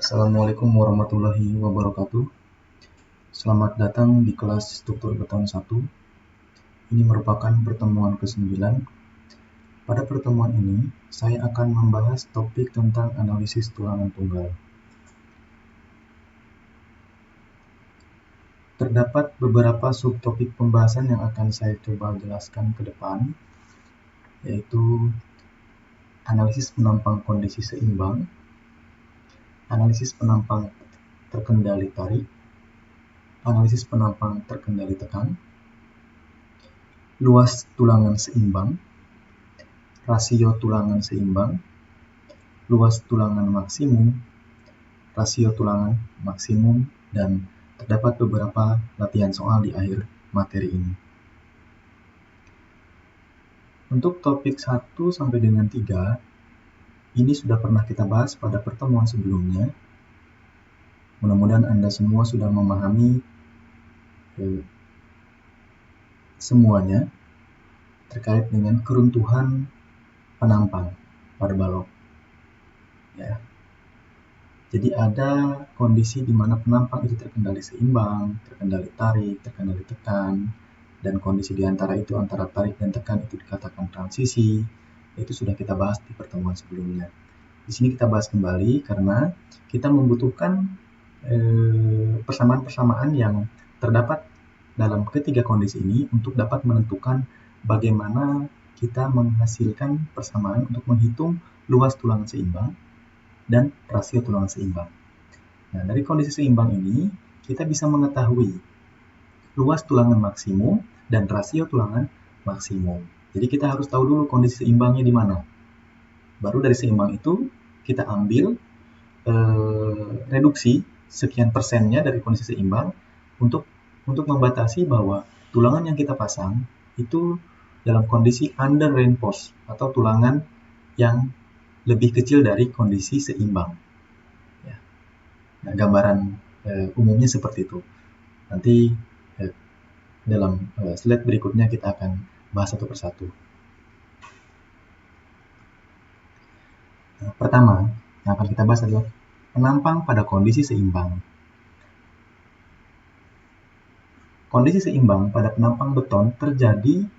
Assalamualaikum warahmatullahi wabarakatuh. Selamat datang di kelas struktur beton 1. Ini merupakan pertemuan ke-9. Pada pertemuan ini, saya akan membahas topik tentang analisis tulangan tunggal. Terdapat beberapa subtopik pembahasan yang akan saya coba jelaskan ke depan, yaitu analisis penampang kondisi seimbang, analisis penampang terkendali tarik, analisis penampang terkendali tekan, luas tulangan seimbang, rasio tulangan seimbang, luas tulangan maksimum, rasio tulangan maksimum, dan terdapat beberapa latihan soal di akhir materi ini. Untuk topik 1 sampai dengan 3, ini sudah pernah kita bahas pada pertemuan sebelumnya. Mudah-mudahan Anda semua sudah memahami semuanya terkait dengan keruntuhan penampang pada balok. Ya. Jadi ada kondisi di mana penampang itu terkendali seimbang, terkendali tarik, terkendali tekan, dan kondisi di antara itu antara tarik dan tekan itu dikatakan transisi. Itu sudah kita bahas di pertemuan sebelumnya. Di sini kita bahas kembali karena kita membutuhkan persamaan-persamaan yang terdapat dalam ketiga kondisi ini untuk dapat menentukan bagaimana kita menghasilkan persamaan untuk menghitung luas tulangan seimbang dan rasio tulangan seimbang. Nah, dari kondisi seimbang ini, kita bisa mengetahui luas tulangan maksimum dan rasio tulangan maksimum. Jadi kita harus tahu dulu kondisi seimbangnya di mana. Baru dari seimbang itu, kita ambil reduksi sekian persennya dari kondisi seimbang untuk membatasi bahwa tulangan yang kita pasang itu dalam kondisi under reinforced atau tulangan yang lebih kecil dari kondisi seimbang. Ya. Nah, gambaran umumnya seperti itu. Nanti dalam slide berikutnya kita akan bahas satu persatu. Nah, pertama yang akan kita bahas adalah penampang pada kondisi seimbang. Kondisi seimbang pada penampang beton terjadi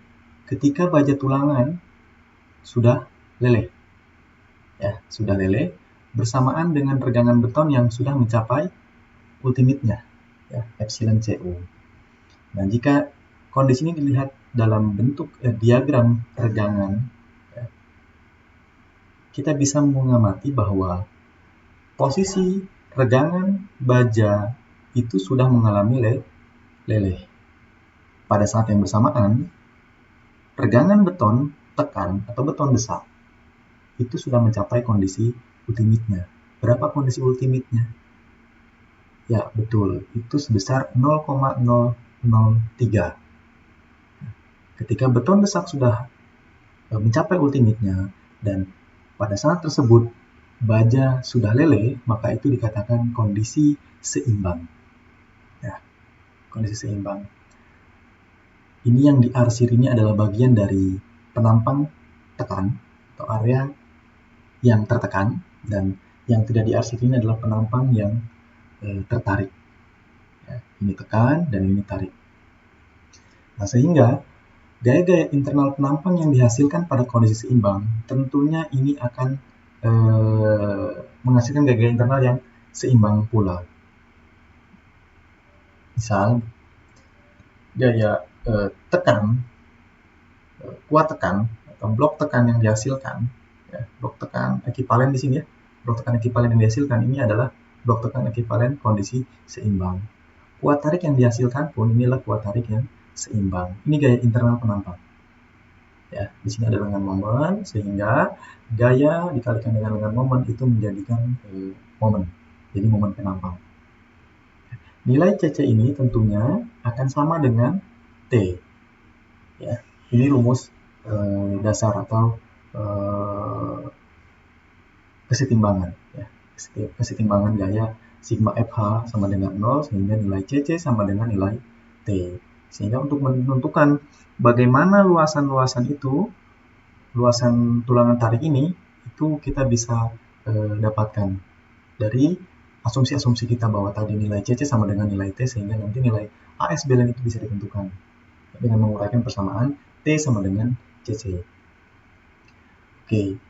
ketika baja tulangan sudah leleh. Ya, sudah leleh bersamaan dengan regangan beton yang sudah mencapai ultimate-nya, ya, epsilon CO. Nah, jika kondisi ini dilihat dalam bentuk diagram regangan, ya, kita bisa mengamati bahwa posisi regangan baja itu sudah mengalami leleh. Pada saat yang bersamaan, regangan beton tekan atau beton desak itu sudah mencapai kondisi ultimate-nya. Berapa kondisi ultimate-nya? Ya, betul. Itu sebesar 0,003. Ketika beton desak sudah mencapai ultimate-nya dan pada saat tersebut baja sudah leleh, maka itu dikatakan kondisi seimbang. Ya, kondisi seimbang. Ini yang diarsir ini adalah bagian dari penampang tekan atau area yang tertekan, dan yang tidak diarsir ini adalah penampang yang tertarik. Ya, ini tekan dan ini tarik. Nah, sehingga gaya-gaya internal penampang yang dihasilkan pada kondisi seimbang tentunya ini akan menghasilkan gaya-gaya internal yang seimbang pula. Misal gaya tekan, kuat tekan atau blok tekan yang dihasilkan, ya, blok tekan ekivalen di sini ya, blok tekan ekivalen yang dihasilkan ini adalah blok tekan ekivalen kondisi seimbang. Kuat tarik yang dihasilkan pun inilah kuat tarik yang seimbang. Ini gaya internal penampang. Ya, di sini ada lengan momen, sehingga gaya dikalikan dengan lengan momen itu menjadikan momen. Jadi momen penampang. Nilai CC ini tentunya akan sama dengan T. Ya, ini rumus dasar atau kesetimbangan. Ya, kesetimbangan gaya sigma FH sama dengan 0, sehingga nilai CC sama dengan nilai T. Sehingga untuk menentukan bagaimana luasan-luasan itu, luasan tulangan tarik ini, itu kita bisa dapatkan dari asumsi-asumsi kita bahwa tadi nilai CC sama dengan nilai T, sehingga nanti nilai AS balance itu bisa ditentukan dengan menguraikan persamaan T sama dengan CC. Oke.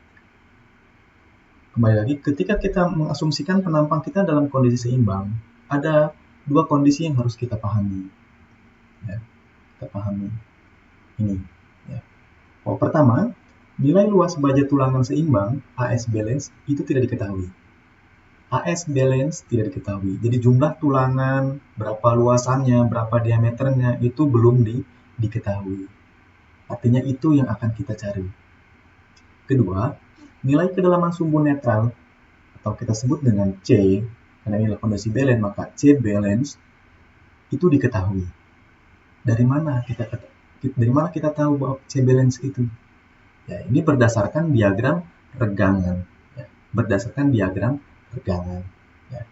Kembali lagi, ketika kita mengasumsikan penampang kita dalam kondisi seimbang, ada dua kondisi yang harus kita pahami. Ya, kita pahami ini. Ya. Pertama, nilai luas baja tulangan seimbang AS balance itu tidak diketahui. AS balance tidak diketahui. Jadi jumlah tulangan, berapa luasannya, berapa diameternya itu belum diketahui. Artinya itu yang akan kita cari. Kedua, nilai kedalaman sumbu netral atau kita sebut dengan C, karena ini adalah kondisi balance, maka C balance itu diketahui. Dari mana kita tahu bahwa C balance itu? Ya, ini berdasarkan diagram regangan. Ya, berdasarkan diagram regangan. Ya.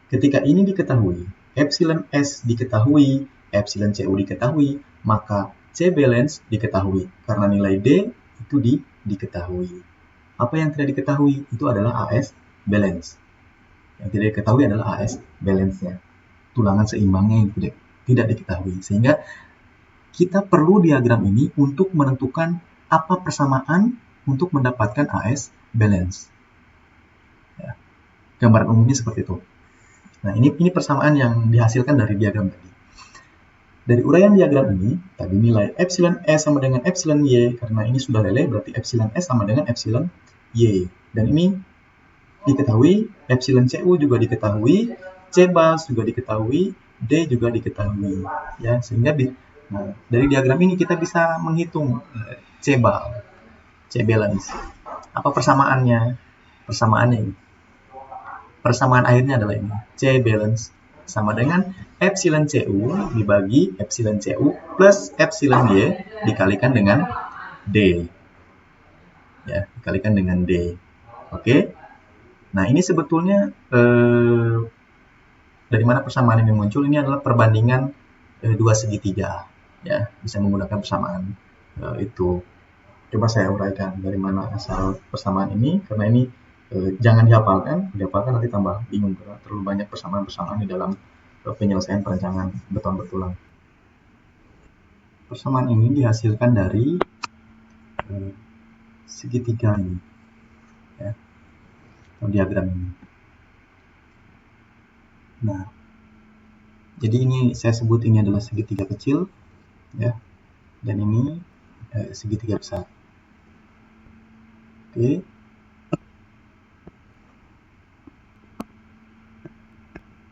Ketika ini diketahui, epsilon S diketahui, epsilon CU diketahui, maka C balance diketahui. Karena nilai D itu diketahui. Apa yang tidak diketahui itu adalah AS balance. Yang tidak diketahui adalah AS balance-nya. Tulangan seimbangnya yang tidak diketahui. Sehingga kita perlu diagram ini untuk menentukan apa persamaan untuk mendapatkan AS balance. Ya. Gambaran umumnya seperti itu. Nah, ini persamaan yang dihasilkan dari diagram tadi. Dari uraian diagram ini, tadi nilai epsilon S sama dengan epsilon Y, karena ini sudah leleh, berarti epsilon S sama dengan epsilon Y. Dan ini diketahui, epsilon CU juga diketahui, C bals juga diketahui, D juga diketahui. Ya, sehingga dari diagram ini kita bisa menghitung C balance. Apa persamaannya? Persamaannya ini. Persamaan akhirnya adalah ini. C balance sama dengan epsilon CU dibagi epsilon CU plus epsilon Y dikalikan dengan D. Ya, dikalikan dengan D. Oke. Nah, ini sebetulnya dari mana persamaan ini muncul? Ini adalah perbandingan dua segitiga. Ya, bisa menggunakan persamaan itu. Coba saya uraikan dari mana asal persamaan ini, karena ini jangan dihafalkan nanti tambah bingung karena terlalu banyak persamaan-persamaan di dalam penyelesaian perencangan beton bertulang. Persamaan ini dihasilkan dari segitiga ini, ya, atau diagram ini. Nah, jadi ini saya sebut ini adalah segitiga kecil, ya, dan ini segitiga besar. Oke.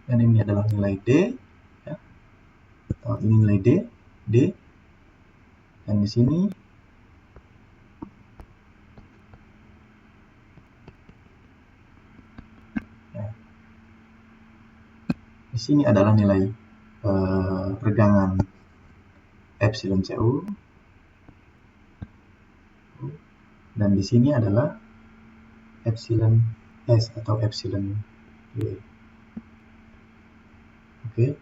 Dan ini adalah nilai D, ya. Atau ini nilai D, dan di sini ya, di sini adalah nilai regangan epsilon CU, dan di sini adalah epsilon S atau epsilon Y. Oke.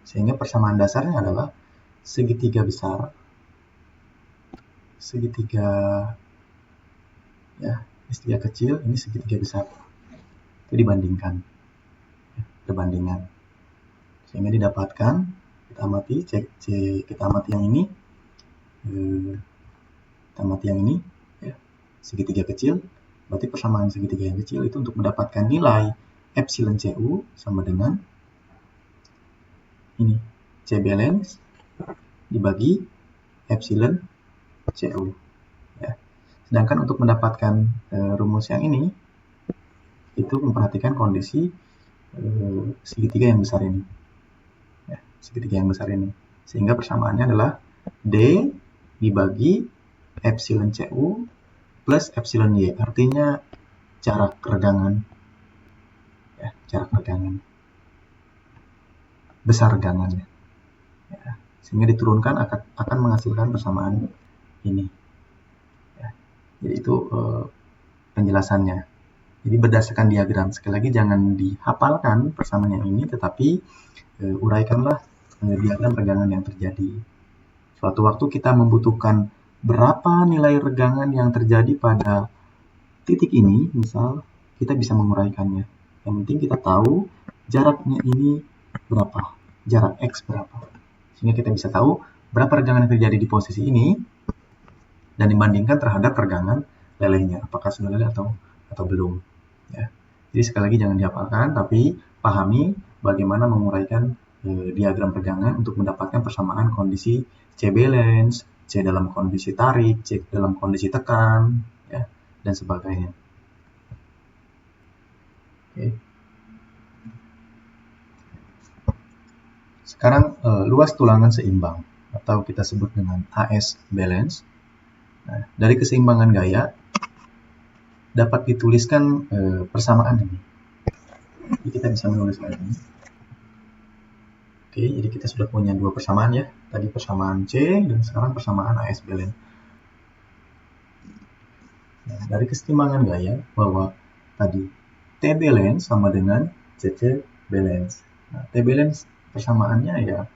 Sehingga persamaan dasarnya adalah segitiga besar, segitiga kecil, ini segitiga besar. Itu dibandingkan. Perbandingan. Sehingga didapatkan, kita amati yang ini, kita amati yang ini, ya, segitiga kecil, berarti persamaan segitiga yang kecil itu untuk mendapatkan nilai epsilon CU sama dengan ini, C balance dibagi epsilon CU. Ya. Sedangkan untuk mendapatkan rumus yang ini, itu memperhatikan kondisi segitiga yang besar ini. Ya, segitiga yang besar ini. Sehingga persamaannya adalah D dibagi epsilon CU plus epsilon Y. Artinya jarak regangan. Ya, jarak regangan. Besar regangannya. Ya, sehingga diturunkan akan menghasilkan persamaan ini. Ya, jadi itu penjelasannya. Jadi berdasarkan diagram, sekali lagi jangan dihafalkan persamaan yang ini, tetapi uraikanlah diagram regangan yang terjadi. Suatu waktu kita membutuhkan berapa nilai regangan yang terjadi pada titik ini, misal kita bisa menguraikannya. Yang penting kita tahu jaraknya ini berapa, jarak X berapa. Sehingga kita bisa tahu berapa regangan yang terjadi di posisi ini dan dibandingkan terhadap regangan lelehnya, apakah sudah leleh atau belum. Ya. Jadi sekali lagi jangan dihafalkan, tapi pahami bagaimana menguraikan diagram regangan untuk mendapatkan persamaan kondisi C balance, C dalam kondisi tarik, C dalam kondisi tekan, ya, dan sebagainya. Oke. Sekarang luas tulangan seimbang atau kita sebut dengan AS balance. Nah, dari keseimbangan gaya dapat dituliskan persamaan ini. Jadi kita bisa menuliskan ini. Oke, jadi kita sudah punya dua persamaan ya. Tadi persamaan C dan sekarang persamaan AS balance. Nah, dari keseimbangan gaya bahwa tadi T balance sama dengan CC balance. Nah, T balance persamaannya ya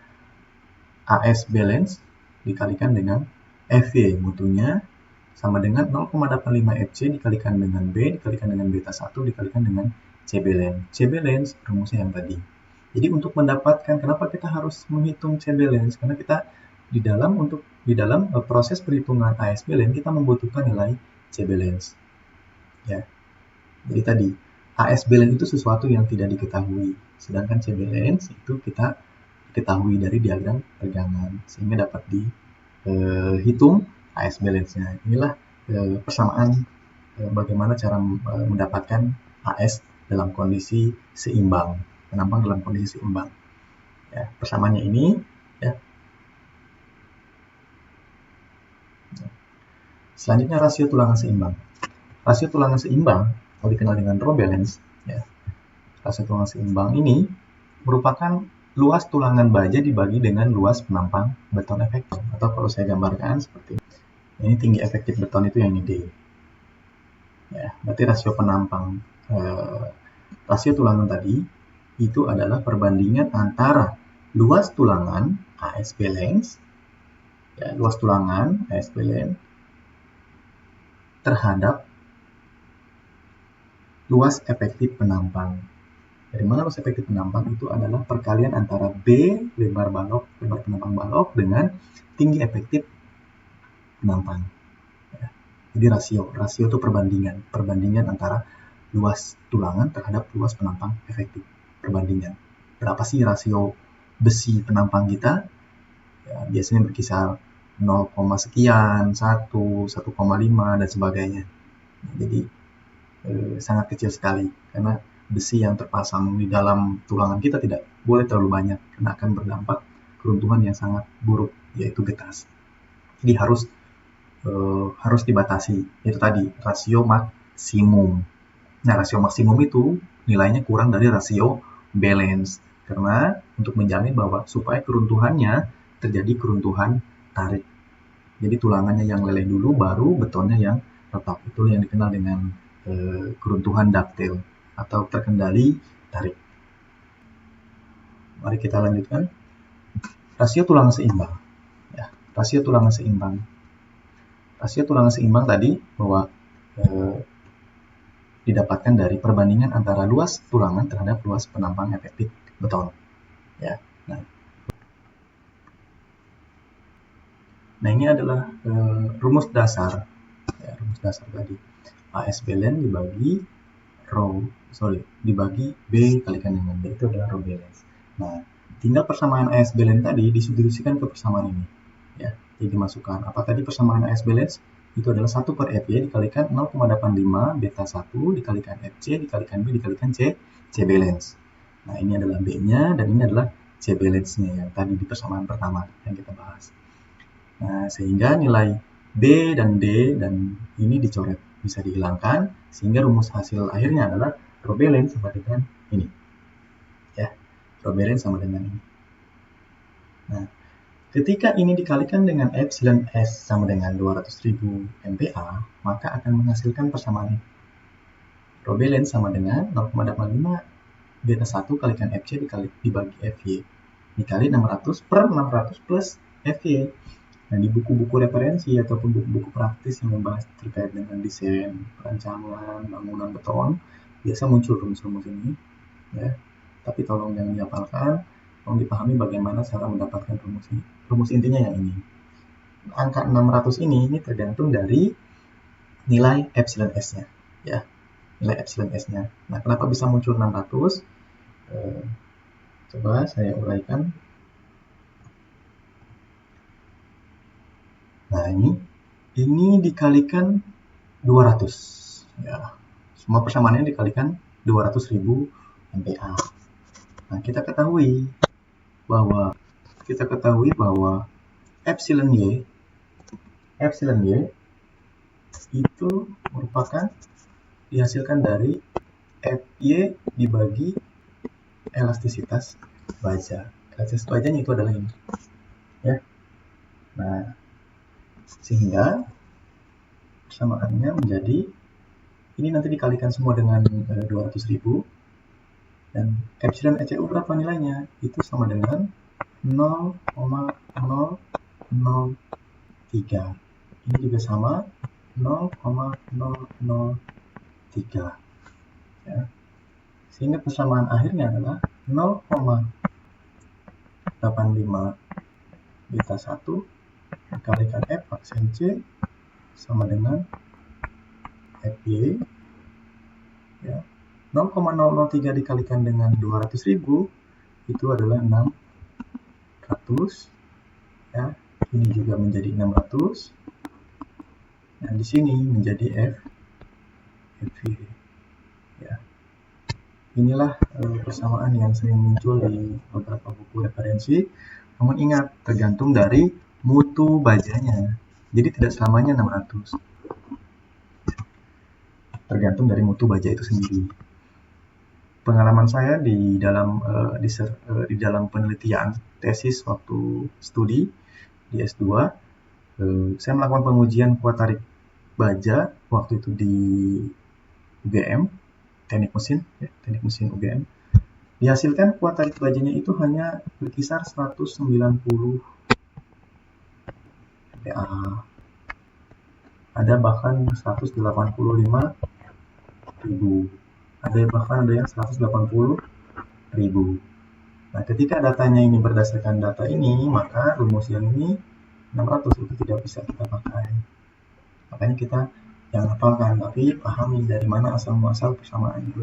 AS balance dikalikan dengan FY mutunya sama dengan 0,85 FC dikalikan dengan B dikalikan dengan beta 1 dikalikan dengan C balance. C balance rumusnya yang tadi. Jadi untuk mendapatkan, kenapa kita harus menghitung C balance? Karena kita di dalam proses perhitungan AS balance kita membutuhkan nilai C balance. Ya. Jadi tadi AS balance itu sesuatu yang tidak diketahui, sedangkan C balance itu kita diketahui dari diagram regangan sehingga dapat dihitung AS balance-nya. Inilah persamaan bagaimana cara mendapatkan AS dalam kondisi seimbang, penampang dalam kondisi seimbang. Ya, persamaannya ini ya. Selanjutnya rasio tulangan seimbang. Rasio tulangan seimbang atau dikenal dengan row balance, ya. Rasio tulangan seimbang ini merupakan luas tulangan baja dibagi dengan luas penampang beton efektif. Atau kalau saya gambarkan seperti ini, tinggi efektif beton itu yang ini D. Ya, berarti rasio penampang rasio tulangan tadi itu adalah perbandingan antara luas tulangan AS balance, ya, luas tulangan AS balance terhadap luas efektif penampang. Dari mana luas efektif penampang? Itu adalah perkalian antara B, lebar penampang balok, dengan tinggi efektif penampang. Ya. Jadi rasio itu perbandingan antara luas tulangan terhadap luas penampang efektif. Perbandingan. Berapa sih rasio besi penampang kita? Ya, biasanya berkisar 0, sekian, 1, 1,5, dan sebagainya. Jadi sangat kecil sekali karena besi yang terpasang di dalam tulangan kita tidak boleh terlalu banyak karena akan berdampak keruntuhan yang sangat buruk, yaitu getas. Jadi harus dibatasi. Itu tadi rasio maksimum. Nah, rasio maksimum itu nilainya kurang dari rasio balance karena untuk menjamin bahwa supaya keruntuhannya terjadi keruntuhan tarik. Jadi tulangannya yang leleh dulu, baru betonnya yang retak. Itu yang dikenal dengan keruntuhan ductile atau terkendali tarik. Mari kita lanjutkan. Rasio tulangan seimbang. Ya, rasio tulangan seimbang. Rasio tulangan seimbang tadi bahwa didapatkan dari perbandingan antara luas tulangan terhadap luas penampang efektif beton. Ya, Nah ini adalah rumus dasar, ya, rumus dasar tadi. AS balance dibagi B kalikan dengan B, itu adalah row balance. Nah, tinggal persamaan AS balance tadi disubstitusikan ke persamaan ini. Ya, jadi dimasukkan. Apa tadi persamaan AS balance? Itu adalah 1 per FY dikalikan 0,85 beta 1 dikalikan FC dikalikan B dikalikan C balance. Nah, ini adalah B-nya dan ini adalah C balance-nya yang tadi di persamaan pertama yang kita bahas. Nah, sehingga nilai B dan D dan ini dicoret, bisa dihilangkan, sehingga rumus hasil akhirnya adalah row balance sama dengan ini. Ya, row balance sama dengan ini. Nah, ketika ini dikalikan dengan epsilon S sama dengan 200.000 MPa, maka akan menghasilkan persamaan row balance sama dengan 0,85 beta 1 kalikan FC dibagi FY dikali 600 per 600 plus FY. Nah, di buku-buku referensi ataupun buku-buku praktis yang membahas terkait dengan desain, perancangan, bangunan beton, biasa muncul rumus-rumus ini, ya. Tapi tolong jangan dihafalkan, tolong dipahami bagaimana cara mendapatkan rumus ini. Rumus intinya yang ini. Angka 600 ini tergantung dari nilai epsilon S-nya, ya. Nilai epsilon S-nya. Nah, kenapa bisa muncul 600? Coba saya uraikan. Nah, ini dikalikan 200. Ya, semua persamaannya dikalikan 200.000 MPa. Nah, kita ketahui bahwa epsilon Y itu merupakan dihasilkan dari Fy dibagi elastisitas baja. Elastisitas bajanya itu adalah ini, ya. Nah, sehingga persamaannya menjadi ini nanti dikalikan semua dengan 200.000, dan epsilon ECU berapa nilainya? Itu sama dengan 0,003. Ini juga sama 0,003, ya. Sehingga persamaan akhirnya adalah 0,85 beta 1 dikalikan F aksen C sama dengan Fy, ya. 0,003 dikalikan dengan 200.000 itu adalah 600, ya. Ini juga menjadi 600, dan di sini menjadi Fy, ya. Inilah persamaan yang sering muncul di beberapa buku referensi. Namun ingat, tergantung dari mutu bajanya. Jadi tidak selamanya 600. Tergantung dari mutu baja itu sendiri. Pengalaman saya di dalam penelitian tesis waktu studi di S2, saya melakukan pengujian kuat tarik baja waktu itu di UGM, teknik mesin UGM. Dihasilkan kuat tarik bajanya itu hanya berkisar 190 MPa. Ada bahkan 185.000. Ada yang 180.000. Nah, ketika datanya ini berdasarkan data ini, maka rumus yang ini 600 itu tidak bisa kita pakai. Makanya kita jangan hafalkan, tapi pahami dari mana asal muasal persamaan itu.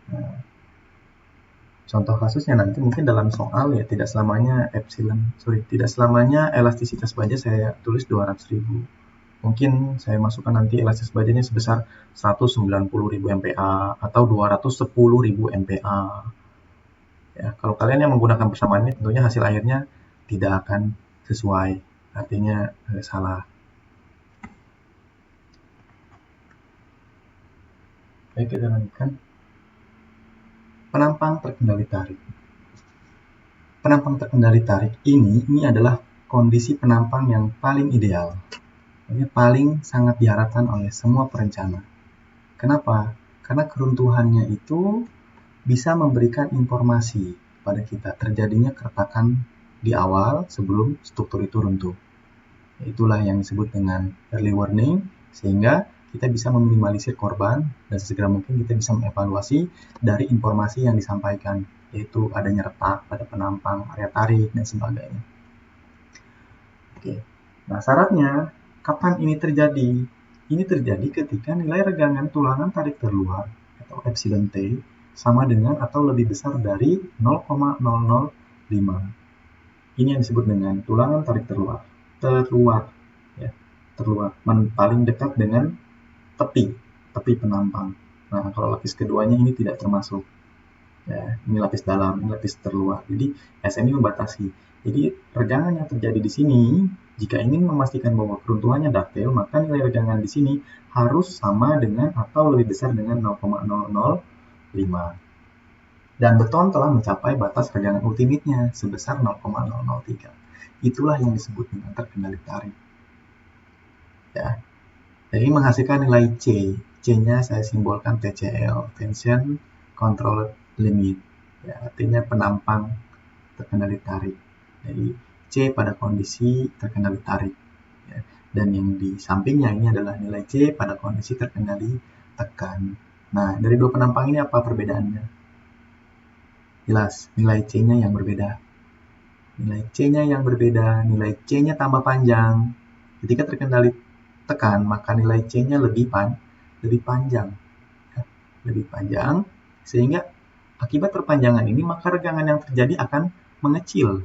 Nah, contoh kasusnya nanti mungkin dalam soal, ya, tidak selamanya elastisitas baja saya tulis 200.000. Mungkin saya masukkan nanti elastisitas bajanya sebesar 190.000 MPa atau 210.000 MPa. Ya, kalau kalian yang menggunakan persamaan ini, tentunya hasil akhirnya tidak akan sesuai, artinya salah. Baik, kita lanjutkan. Penampang terkendali tarik. Penampang terkendali tarik ini adalah kondisi penampang yang paling ideal. Ini paling sangat diharapkan oleh semua perencana. Kenapa? Karena keruntuhannya itu bisa memberikan informasi pada kita terjadinya keretakan di awal sebelum struktur itu runtuh. Itulah yang disebut dengan early warning, sehingga kita bisa meminimalisir korban dan sesegera mungkin kita bisa mengevaluasi dari informasi yang disampaikan, yaitu adanya retak pada penampang, area tarik, dan sebagainya. Oke. Nah, syaratnya kapan ini terjadi? Ini terjadi ketika nilai regangan tulangan tarik terluar atau epsilon T sama dengan atau lebih besar dari 0,005. Ini yang disebut dengan tulangan tarik terluar, ya, paling dekat dengan tepi penampang. Nah, kalau lapis keduanya ini tidak termasuk, ya. Ini lapis dalam, ini lapis terluar. Jadi SMI membatasi. Jadi regangan yang terjadi di sini, jika ingin memastikan bahwa keruntuhannya detail, maka nilai regangan di sini harus sama dengan atau lebih besar dengan 0,005. Dan beton telah mencapai batas regangan ultimate-nya sebesar 0,003. Itulah yang disebut dengan terkendali tarik. Ya. Jadi menghasilkan nilai C. C-nya saya simbolkan TCL, Tension Control Limit. Ya, artinya penampang terkendali tarik. Jadi C pada kondisi terkendali tarik. Ya. Dan yang di sampingnya ini adalah nilai C pada kondisi terkendali tekan. Nah, dari dua penampang ini apa perbedaannya? Jelas, nilai C-nya yang berbeda. Nilai C-nya yang berbeda, nilai C-nya tambah panjang. Ketika terkendali tekan, maka nilai C-nya lebih panjang. Ya, lebih panjang, sehingga akibat perpanjangan ini, maka regangan yang terjadi akan mengecil.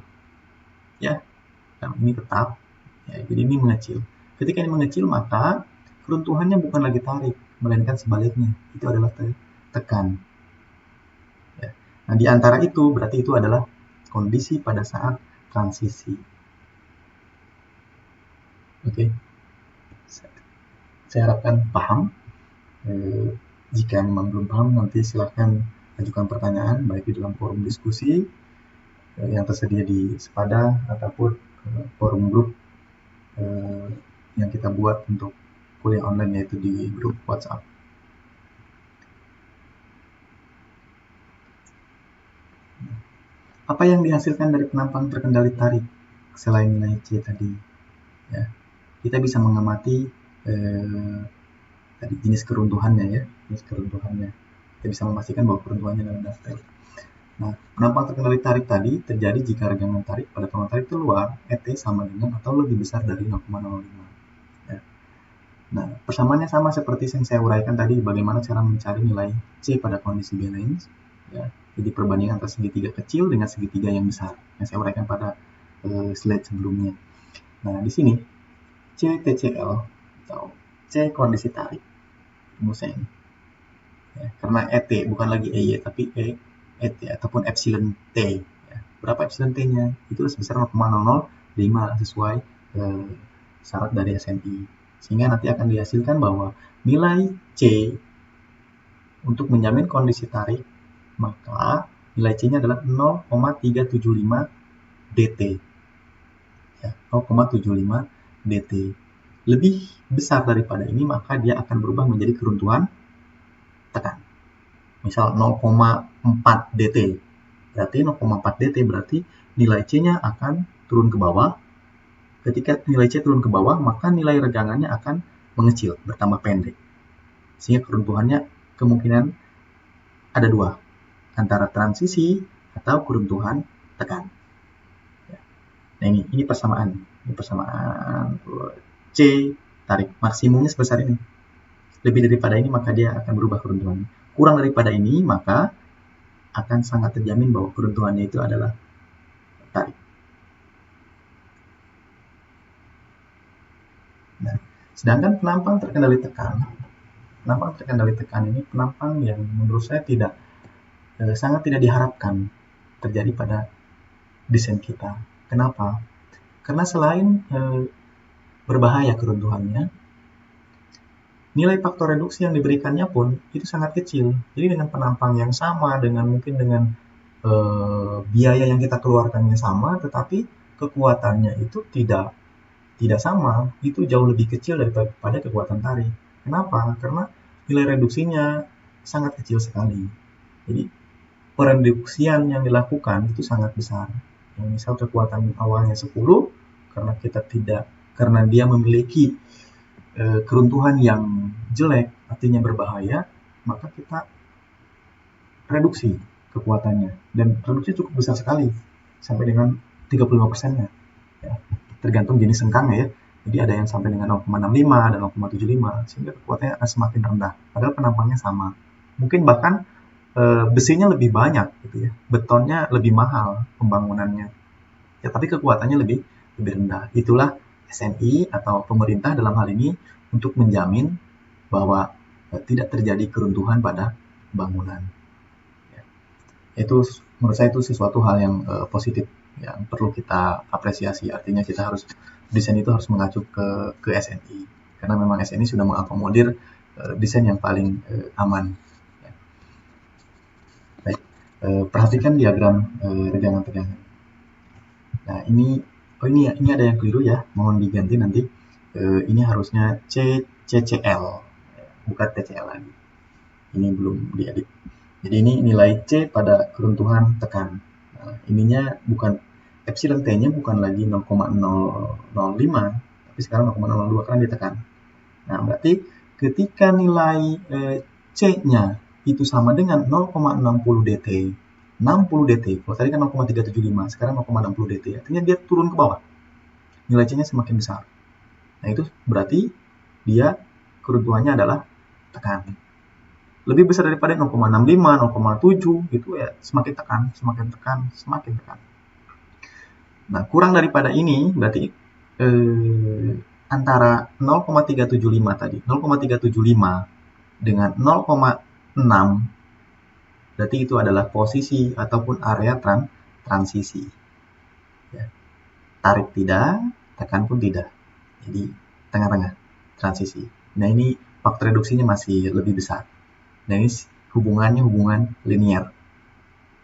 Ya, nah, ini tetap. Ya, jadi ini mengecil. Ketika ini mengecil, maka keruntuhannya bukan lagi tarik, melainkan sebaliknya. Itu adalah tekan. Ya. Nah, di antara itu, berarti itu adalah kondisi pada saat transisi. Oke. Saya harapkan paham. Jika memang belum paham, nanti silakan ajukan pertanyaan, baik di dalam forum diskusi yang tersedia di Sepada, ataupun forum grup yang kita buat untuk kuliah online, yaitu di grup WhatsApp. Apa yang dihasilkan dari penampang terkendali tarik selain nilai C tadi? Ya, kita bisa mengamati tadi jenis keruntuhannya, ya, jenis keruntuhannya. Kita bisa memastikan bahwa keruntuhannya dalam daftar. Nah, penampang terkendali tarik tadi terjadi jika regangan tarik pada penampang tarik keluar ET sama dengan atau lebih besar dari 0,05. Ya. Nah, persamaannya sama seperti yang saya uraikan tadi, bagaimana cara mencari nilai C pada kondisi balance. Ya. Jadi perbandingan antara segitiga kecil dengan segitiga yang besar, yang saya uraikan pada slide sebelumnya. Nah, di sini C TCL atau C kondisi tarik rumusnya ini. Ya, karena ET bukan lagi EY tapi ET ataupun epsilon T. Ya. Berapa epsilon T-nya? Itu sebesar 0,005 sesuai syarat dari SNI. Sehingga nanti akan dihasilkan bahwa nilai C untuk menjamin kondisi tarik, maka nilai C-nya adalah 0,375 dt. Ya, 0,75 dt. Lebih besar daripada ini, maka dia akan berubah menjadi keruntuhan tekan. Misal 0,4 dt. Berarti 0,4 dt berarti nilai C-nya akan turun ke bawah. Ketika nilai C turun ke bawah, maka nilai regangannya akan mengecil, bertambah pendek. Sehingga keruntuhannya kemungkinan ada dua, antara transisi atau keruntuhan tekan. Nah, ini persamaan. Ini persamaan C tarik maksimumnya sebesar ini. Lebih daripada ini, maka dia akan berubah keruntuhannya. Kurang daripada ini, maka akan sangat terjamin bahwa keruntuhannya itu adalah tarik. Nah, sedangkan penampang terkendali tekan. Penampang terkendali tekan ini penampang yang menurut saya sangat tidak diharapkan terjadi pada desain kita. Kenapa? Karena selain berbahaya keruntuhannya, nilai faktor reduksi yang diberikannya pun itu sangat kecil. Jadi dengan penampang yang sama, mungkin dengan biaya yang kita keluarkannya sama, tetapi kekuatannya itu tidak sama. Itu jauh lebih kecil daripada kekuatan tarik. Kenapa? Karena nilai reduksinya sangat kecil sekali. Jadi pereduksian yang dilakukan itu sangat besar. Misal kekuatan awalnya 10, karena dia memiliki keruntuhan yang jelek, artinya berbahaya, maka kita reduksi kekuatannya. Dan reduksi cukup besar sekali, sampai dengan 35%-nya. Ya, tergantung jenis sengkangnya, ya. Jadi ada yang sampai dengan 0,65 dan 0,75, sehingga kekuatannya akan semakin rendah. Padahal penampangnya sama. Mungkin bahkan besinya lebih banyak, gitu ya. Betonnya lebih mahal pembangunannya. Ya, tapi kekuatannya lebih rendah. Itulah SNI atau pemerintah dalam hal ini untuk menjamin bahwa tidak terjadi keruntuhan pada bangunan. Ya. Itu menurut saya itu sesuatu hal yang positif yang perlu kita apresiasi. Artinya kita desain itu harus mengacu ke SNI, karena memang SNI sudah mengakomodir desain yang paling aman. Ya. Baik, perhatikan diagram regangan-regangan. Nah, ini ada yang keliru, ya, mohon diganti nanti. Ini harusnya CCL, bukan TCL lagi. Ini belum diedit. Jadi ini nilai C pada keruntuhan tekan. Nah, ininya bukan epsilon T-nya bukan lagi 0,005, tapi sekarang 0,002 karena ditekan. Nah, berarti ketika nilai C-nya itu sama dengan 0,60 dt, 60 dt, kalau tadi kan 0,375, sekarang 0,60 dt, artinya dia turun ke bawah. Nilai C-nya semakin besar. Nah, itu berarti dia keruntuhannya adalah tekan. Lebih besar daripada 0,65, 0,7, itu ya semakin tekan, semakin tekan, semakin tekan. Nah, kurang daripada ini berarti antara 0,375 tadi, 0,375 dengan 0,6, berarti itu adalah posisi ataupun area transisi. Ya. Tarik tidak, tekan pun tidak. Jadi tengah-tengah transisi. Nah, ini faktor reduksinya masih lebih besar. Nah, ini hubungannya hubungan linear.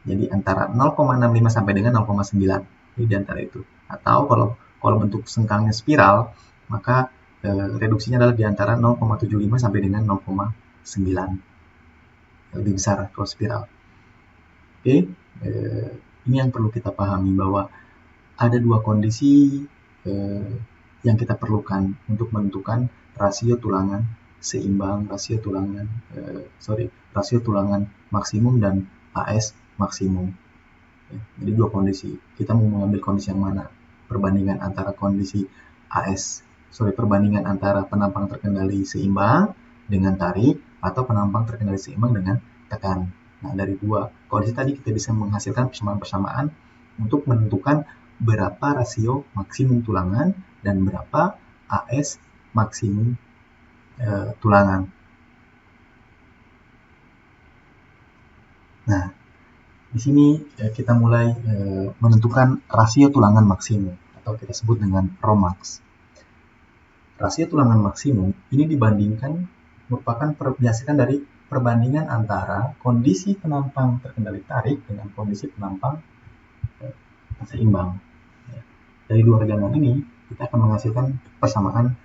Jadi antara 0,65 sampai dengan 0,9. Jadi di antara itu. Atau kalau bentuk sengkangnya spiral, maka reduksinya adalah di antara 0,75 sampai dengan 0,9. Lebih besar kalau spiral. Oke, ini yang perlu kita pahami bahwa ada dua kondisi yang kita perlukan untuk menentukan rasio tulangan seimbang, rasio tulangan maksimum dan AS maksimum. Jadi dua kondisi. Kita mau mengambil kondisi yang mana? Perbandingan antara kondisi perbandingan antara penampang terkendali seimbang dengan tarik atau penampang terkendali seimbang dengan tekan. Nah, dari dua kondisi tadi kita bisa menghasilkan persamaan-persamaan untuk menentukan berapa rasio maksimum tulangan dan berapa AS maksimum tulangan. Nah, di sini kita mulai menentukan rasio tulangan maksimum atau kita sebut dengan ROMAX. Rasio tulangan maksimum ini merupakan berdasarkan dari perbandingan antara kondisi penampang terkendali tarik dengan kondisi penampang seimbang. Dari dua regangan ini kita akan menghasilkan persamaan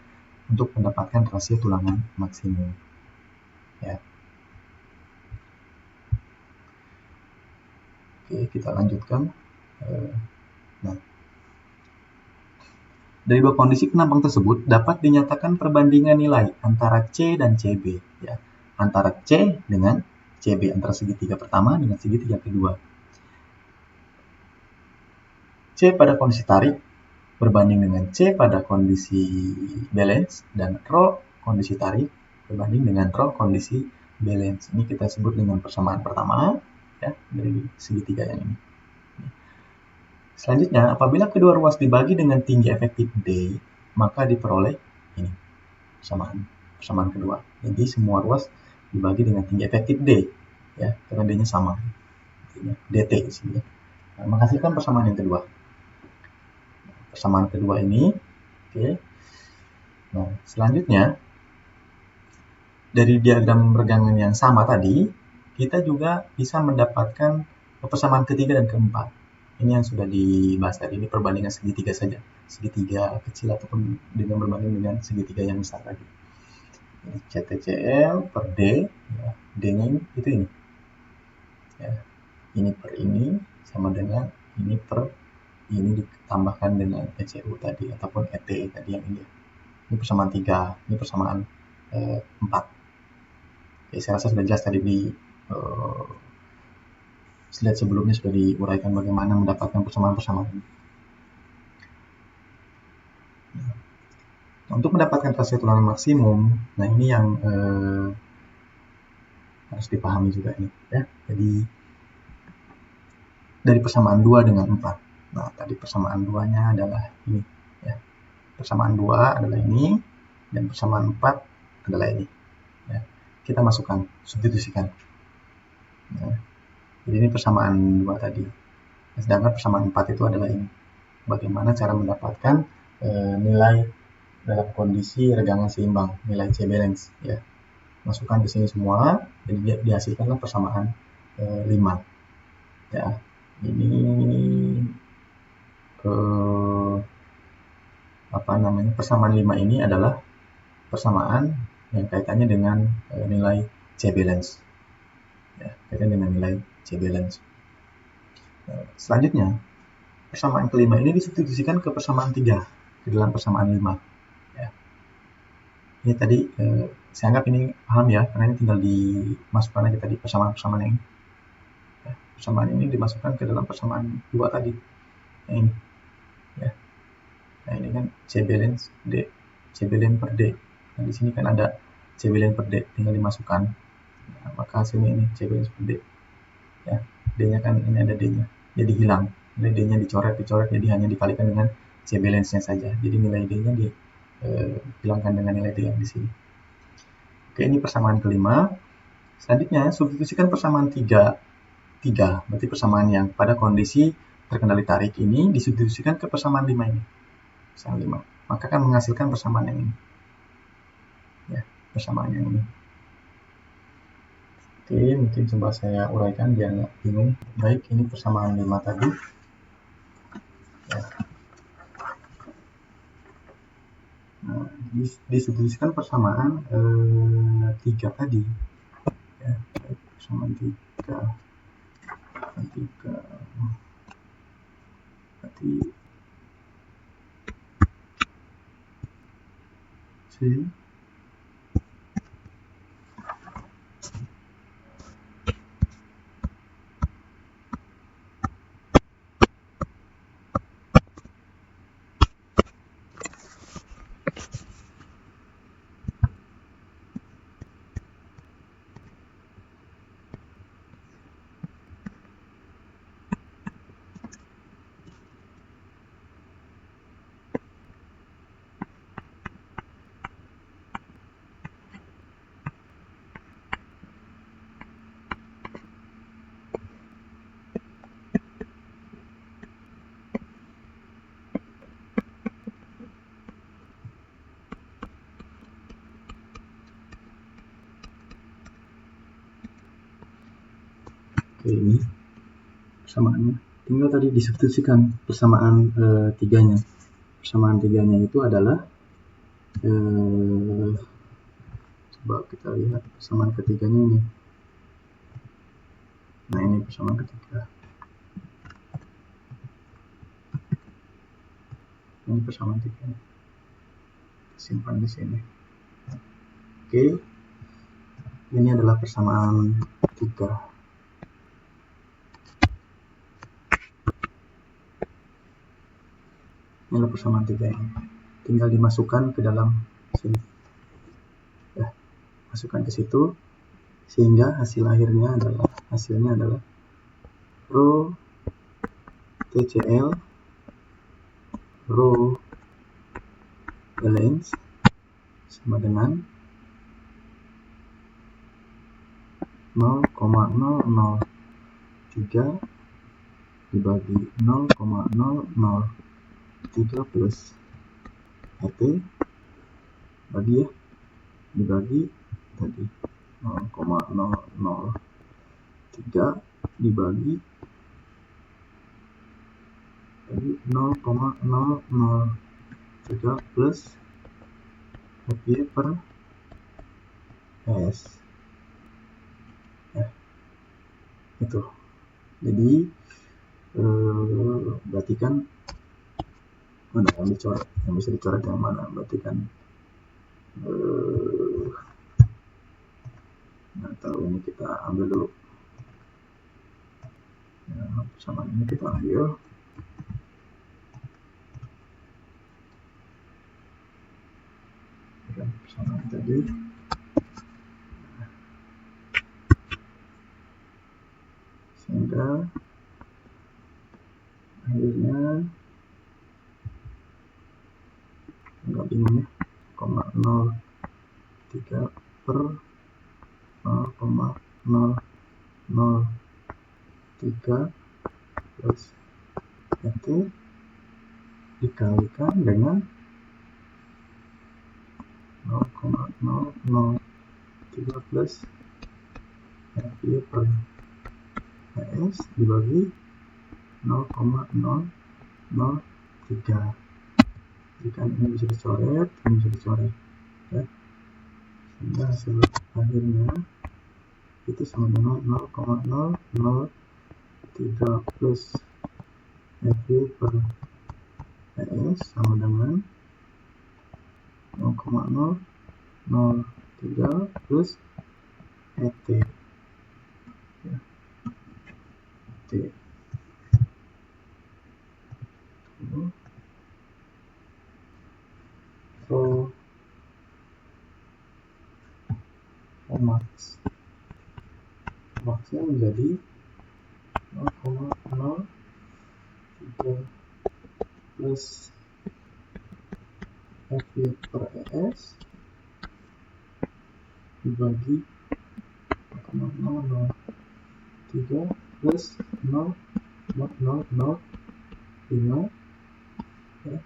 untuk mendapatkan rasio tulangan maksimum. Ya. Oke, kita lanjutkan. Nah, dari dua kondisi penampang tersebut dapat dinyatakan perbandingan nilai antara C dan CB, ya, antara C dengan CB, antara segitiga pertama dengan segitiga kedua. C pada kondisi tarik berbanding dengan C pada kondisi balance, dan rho kondisi tarik berbanding dengan rho kondisi balance. Ini kita sebut dengan persamaan pertama, ya, dari segitiga yang ini. Selanjutnya, apabila kedua ruas dibagi dengan tinggi efektif D, maka diperoleh ini persamaan kedua. Jadi semua ruas dibagi dengan tinggi efektif D, ya, karena D-nya sama, dt di sini. Nah, menghasilkan persamaan yang kedua. Persamaan kedua ini, oke. Nah, selanjutnya dari diagram regangan yang sama tadi, kita juga bisa mendapatkan persamaan ketiga dan keempat. Ini yang sudah dibahas tadi, ini perbandingan segitiga saja, segitiga kecil ataupun dengan berbanding dengan segitiga yang besar lagi. CTCL per D, ya, D-nya itu ini, ya, ini per ini sama dengan ini per ini ditambahkan dengan ECU tadi ataupun ET tadi yang ini. Ini persamaan 3, ini persamaan 4. Oke, saya rasa sudah jelas tadi di slide sebelumnya sudah diuraikan bagaimana mendapatkan persamaan-persamaan ini. Nah, untuk mendapatkan rasio tulangan maksimum, nah ini yang harus dipahami juga ini, ya. Jadi dari persamaan 2 dengan 4. Nah, tadi persamaan 2-nya adalah ini, ya. Persamaan 2 adalah ini, dan persamaan 4 adalah ini. Ya. Kita masukkan, substitusikan. Ya. Jadi ini persamaan 2 tadi. Sedangkan persamaan 4 itu adalah ini. Bagaimana cara mendapatkan nilai dalam kondisi regangan seimbang, nilai C balance. Ya. Masukkan ke sini semua, jadi dihasilkanlah persamaan 5. Ya. Ini persamaan 5 ini adalah persamaan yang kaitannya dengan nilai C balance, ya, kaitannya dengan nilai C balance. Selanjutnya persamaan kelima ini disubstitusikan ke persamaan 3 ke dalam persamaan 5, ya. Ini tadi saya anggap ini paham ya, karena ini tinggal dimasukkan aja tadi persamaan-persamaan yang ini. Ya, persamaan ini dimasukkan ke dalam persamaan 2 tadi, yang ini. Ya. Nah ini kan C balance D, C balance per D. Nah di sini kan ada C balance per D, tinggal dimasukkan. Nah, maka hasilnya ini C balance per D. Ya, D-nya kan ini ada D-nya, jadi hilang. Nilai D-nya dicoret, jadi hanya dikalikan dengan C balance-nya saja. Jadi nilai D-nya dihilangkan dengan nilai D yang di sini. Oke, ini persamaan kelima. Selanjutnya, substitusikan persamaan 3, berarti persamaan yang pada kondisi terkendali tarik ini disubstitusikan ke persamaan 5 ini. Persamaan 5. Maka akan menghasilkan persamaan yang ini. Ya, persamaan yang ini. Oke, mungkin coba saya uraikan biar nggak bingung. Baik, ini persamaan 5 tadi. Ya. Nah, disubstitusikan persamaan 3 tadi. Ya, persamaan 3. Berarti C Oke, ini persamaannya. Tinggal tadi disubstitusikan persamaan 3-nya. Persamaan 3-nya itu adalah coba kita lihat persamaan ketiganya ini. Nah, ini persamaan ketiga. Ini persamaan 3. Simpan di sini. Oke. Ini adalah persamaan 3. Ini adalah persamaan 3 ini. Tinggal dimasukkan ke dalam sini. Ya, masukkan ke situ sehingga hasilnya adalah rho TCL rho balance sama dengan 0,003 dibagi 0,003 plus RT bagi ya, dibagi tadi 0,003 dibagi 0,003 plus FY per S. Ya, itu. Jadi berarti kan mana yang dicoret, yang bisa dicoret yang mana? Berarti kan nggak tahu, ini kita ambil dulu. Ya, persamaan ini kita ambil. Persamaan tadi. Sehingga akhirnya nggak bingung ya, 0,03 per 0,003 plus RT dikalikan dengan 0,003 plus FY per PS dibagi 0,003. Jika ini bisa dicoret, ini bisa dicoret ya. Sehingga hasil akhirnya itu sama dengan 0,003 plus FY per PS sama dengan 0,003 3 plus ET. Ya. T. Rho max. Maxnya menjadi 0,03 plus FV per ES dibagi 0,003 plus 0,005 ya,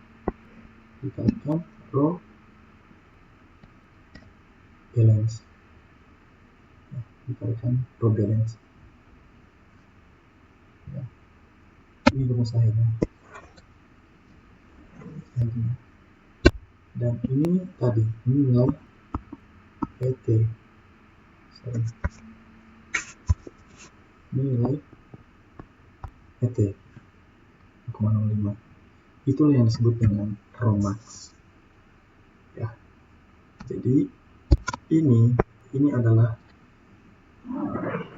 dikalikan rho balance ya, dikalikan rho balance ya. Ini rumus akhirnya. Dan ini tadi, ini nilai ET. Sorry. Ini nilai ET 0,05. Itulah yang disebut dengan rho max. Ya. Jadi ini adalah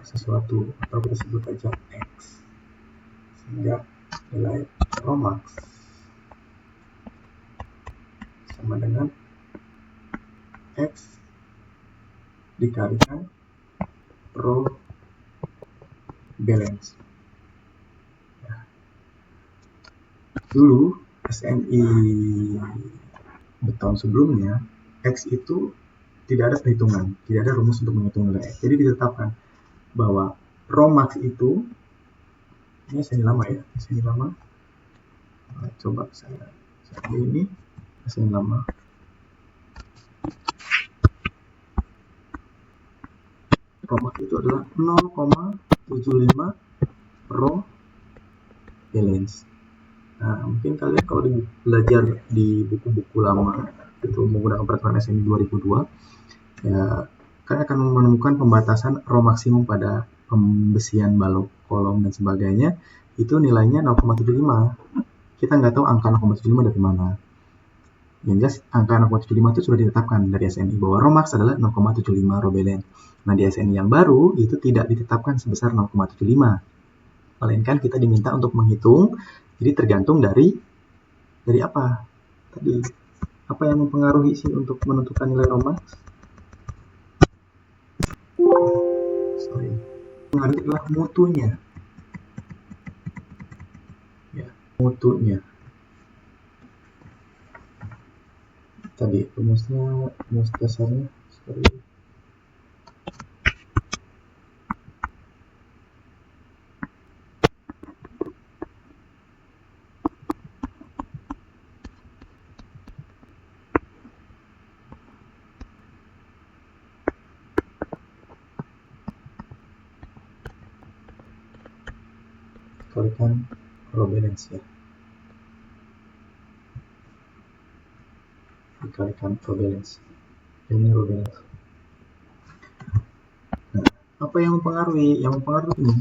sesuatu atau kita sebut aja X. Sehingga nilai rho max sama dengan X dikalikan rho balance. Ya. Dulu SNI beton sebelumnya, X itu tidak ada perhitungan, tidak ada rumus untuk menghitung nilai X. Jadi ditetapkan bahwa rho max itu, ini SNI lama ya, SNI lama. Nah, coba saya ambil ini SNI lama. Rho max itu adalah 0,75 rho balance. Nah, mungkin kalian kalau belajar di buku-buku lama itu menggunakan peraturan SNI 2002, ya kalian akan menemukan pembatasan rho maksimum pada pembesian balok, kolom dan sebagainya. Itu nilainya 0,75. Kita nggak tahu angka 0,75 dari mana. Yang jelas angka 0,75 itu sudah ditetapkan dari SNI bahwa rho max adalah 0,75 rho balance. Nah, di SNI yang baru itu tidak ditetapkan sebesar 0,75. Melainkan kita diminta untuk menghitung. Jadi tergantung dari apa? Tadi apa yang mempengaruhi sih untuk menentukan nilai rho max? Pengaruh adalah mutunya. Ya, mutunya. Tadi rumusnya, rumus dasarnya seperti ini. Kalikan rho balance ya. Dikalikan rho balance. Ini rho balance. Nah, apa yang mempengaruhi? Yang mempengaruhi ini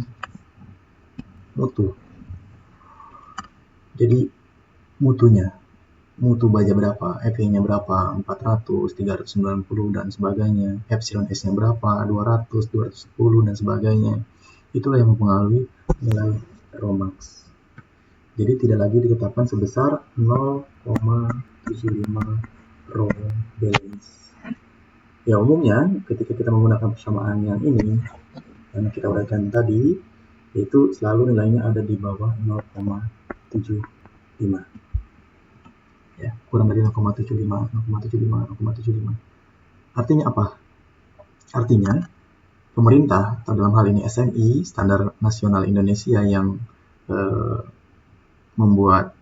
mutu. Jadi mutunya, mutu baja berapa, FE-nya berapa, 400, 390 dan sebagainya, epsilon S-nya berapa, 200, 210 dan sebagainya. Itulah yang mempengaruhi nilai rho max. Jadi tidak lagi ditetapkan sebesar 0,75 rho balance. Ya, umumnya ketika kita menggunakan persamaan yang ini yang kita uraikan tadi, itu selalu nilainya ada di bawah 0,75. Ya, kurang dari 0,75. Artinya apa? Artinya pemerintah, atau dalam hal ini SNI, Standar Nasional Indonesia, yang membuat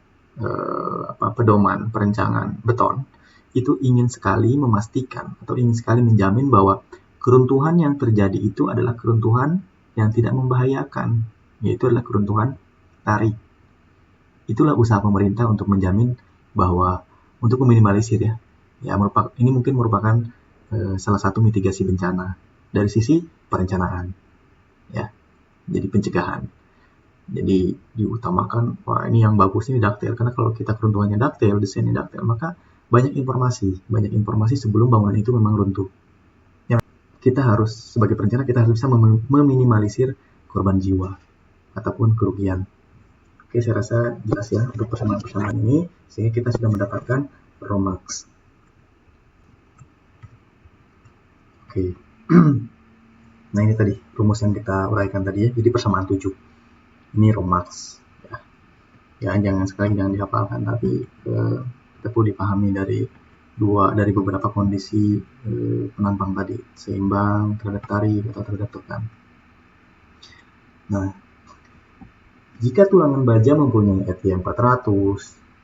pedoman perencanaan beton, itu ingin sekali memastikan atau ingin sekali menjamin bahwa keruntuhan yang terjadi itu adalah keruntuhan yang tidak membahayakan, yaitu adalah keruntuhan tarik. Itulah usaha pemerintah untuk menjamin bahwa untuk meminimalisir ini mungkin merupakan salah satu mitigasi bencana dari sisi perencanaan, ya. Jadi pencegahan. Jadi diutamakan, wah ini yang bagus ini detail, karena kalau kita keruntuhannya detail, desainnya detail, maka banyak informasi sebelum bangunan itu memang runtuh. kita harus, sebagai perencana, kita harus bisa meminimalisir korban jiwa ataupun kerugian. Oke, saya rasa jelas ya untuk persamaan-persamaan ini, sehingga kita sudah mendapatkan ROMAX. Oke. Nah, ini tadi rumus yang kita uraikan tadi ya. Jadi persamaan 7. Ini ROMAX. Ya, jangan dihafalkan, tapi kita perlu dipahami dari beberapa kondisi penampang tadi, seimbang, terhadap tarik, atau terhadap tekan. Nah, jika tulangan baja mempunyai ETA 400,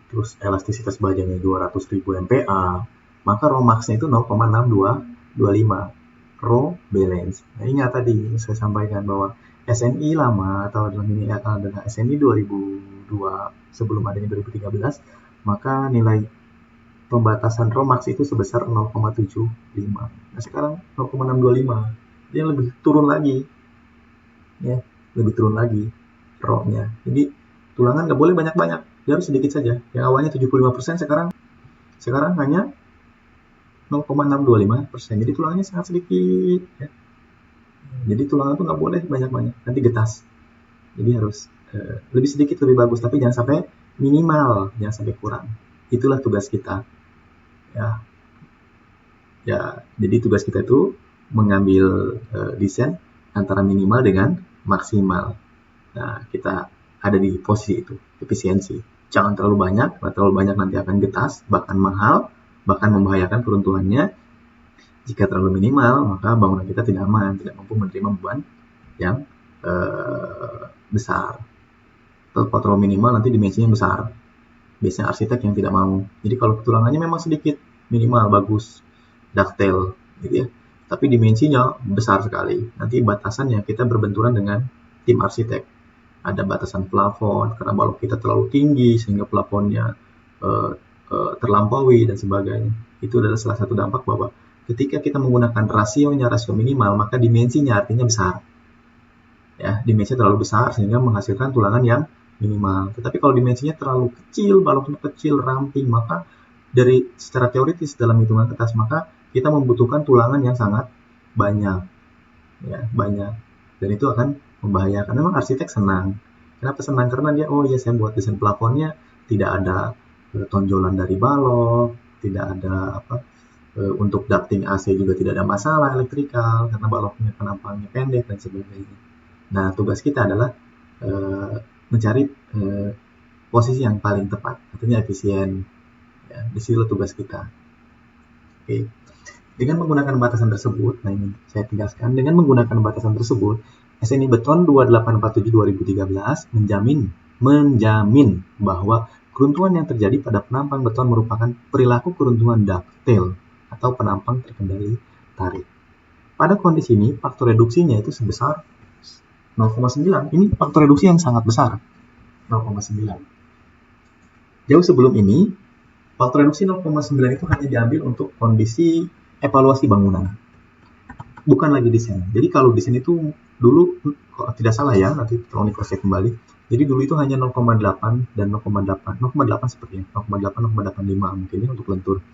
terus elastisitas bajanya 200.000 MPa, maka ROMAX-nya itu 0,6225 Rho balance. Nah, ingat tadi saya sampaikan bahwa SNI lama atau dalam ini adalah SNI 2002 sebelum adanya 2013, maka nilai pembatasan ROMAX itu sebesar 0,75. Nah, sekarang 0,625. Dia lebih turun lagi. Ya, lebih turun lagi Rho-nya. Jadi tulangan nggak boleh banyak-banyak. Dia harus sedikit saja. Yang awalnya 75% sekarang hanya 0,625%. Jadi tulangannya sangat sedikit ya. Jadi tulangan tuh nggak boleh banyak-banyak, nanti getas. Jadi harus lebih sedikit lebih bagus, tapi jangan sampai minimal, jangan sampai kurang. Itulah tugas kita. Ya, jadi tugas kita itu mengambil desain antara minimal dengan maksimal. Nah, kita ada di posisi itu, efisiensi. Jangan terlalu banyak, terlalu banyak nanti akan getas, bahkan mahal, bahkan membahayakan keruntuhannya. Jika terlalu minimal, maka bangunan kita tidak aman, tidak mampu menerima beban yang besar. Kalau terlalu minimal, nanti dimensinya besar. Biasanya arsitek yang tidak mau. Jadi kalau tulangannya memang sedikit, minimal, bagus, ductile, gitu ya. Tapi dimensinya besar sekali. Nanti batasannya kita berbenturan dengan tim arsitek. Ada batasan plafon, karena balok kita terlalu tinggi, sehingga plafonnya terlampaui dan sebagainya. Itu adalah salah satu dampak bahwa ketika kita menggunakan rasio minimal, maka dimensinya artinya besar. Ya, dimensinya terlalu besar sehingga menghasilkan tulangan yang minimal. Tetapi kalau dimensinya terlalu kecil, baloknya kecil, ramping, maka dari secara teoritis dalam hitungan kertas, maka kita membutuhkan tulangan yang sangat banyak. Ya, banyak. Dan itu akan membahayakan. Memang arsitek senang. Kenapa senang? Karena dia, saya buat desain plafonnya tidak ada tonjolan dari balok, tidak ada untuk ducting AC juga tidak ada masalah elektrikal karena baloknya penampangnya pendek dan sebagainya. Nah, tugas kita adalah mencari posisi yang paling tepat, artinya efisien. Ya, disitulah tugas kita. Oke. Dengan menggunakan batasan tersebut, nah ini saya tegaskan, dengan menggunakan batasan tersebut, SNI Beton 2847/2013 menjamin bahwa keruntuhan yang terjadi pada penampang beton merupakan perilaku keruntuhan ductile atau penampang terkendali tarik. Pada kondisi ini, faktor reduksinya itu sebesar 0,9. Ini faktor reduksi yang sangat besar, 0,9. Jauh sebelum ini, faktor reduksi 0,9 itu hanya diambil untuk kondisi evaluasi bangunan, bukan lagi desain. Jadi kalau desain itu dulu, kalau tidak salah ya, nanti tolong dikoreksi kembali. Jadi dulu itu hanya 0,8 dan 0,8 seperti 0,85 mungkin ya untuk lentur.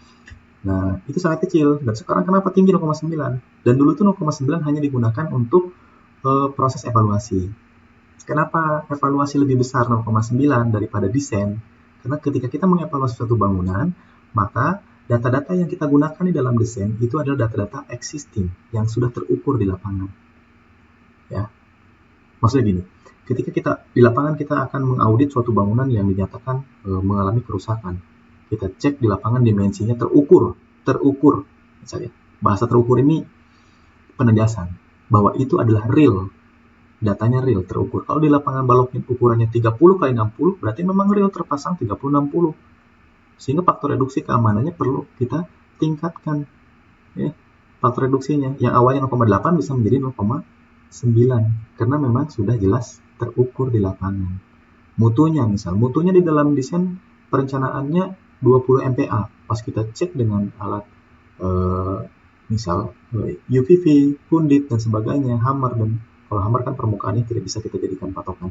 Nah, itu sangat kecil. Dan sekarang kenapa tinggi 0,9? Dan dulu itu 0,9 hanya digunakan untuk proses evaluasi. Kenapa evaluasi lebih besar 0,9 daripada desain? Karena ketika kita mengevaluasi suatu bangunan, maka data-data yang kita gunakan di dalam desain itu adalah data-data existing yang sudah terukur di lapangan. Ya, maksudnya gini, ketika kita di lapangan kita akan mengaudit suatu bangunan yang dinyatakan mengalami kerusakan. Kita cek di lapangan dimensinya terukur. Misalnya, bahasa terukur ini penegasan bahwa itu adalah real. Datanya real, terukur. Kalau di lapangan baloknya ukurannya 30x60, berarti memang real terpasang 30x60. Sehingga faktor reduksi keamanannya perlu kita tingkatkan. Ya, faktor reduksinya yang awalnya 0,8 bisa menjadi 0,9 karena memang sudah jelas terukur di lapangan. Mutunya di dalam desain perencanaannya 20 MPa. Pas kita cek dengan alat misal UPV, Pundit dan sebagainya, hammer, dan kalau hammer kan permukaannya tidak bisa kita jadikan patokan.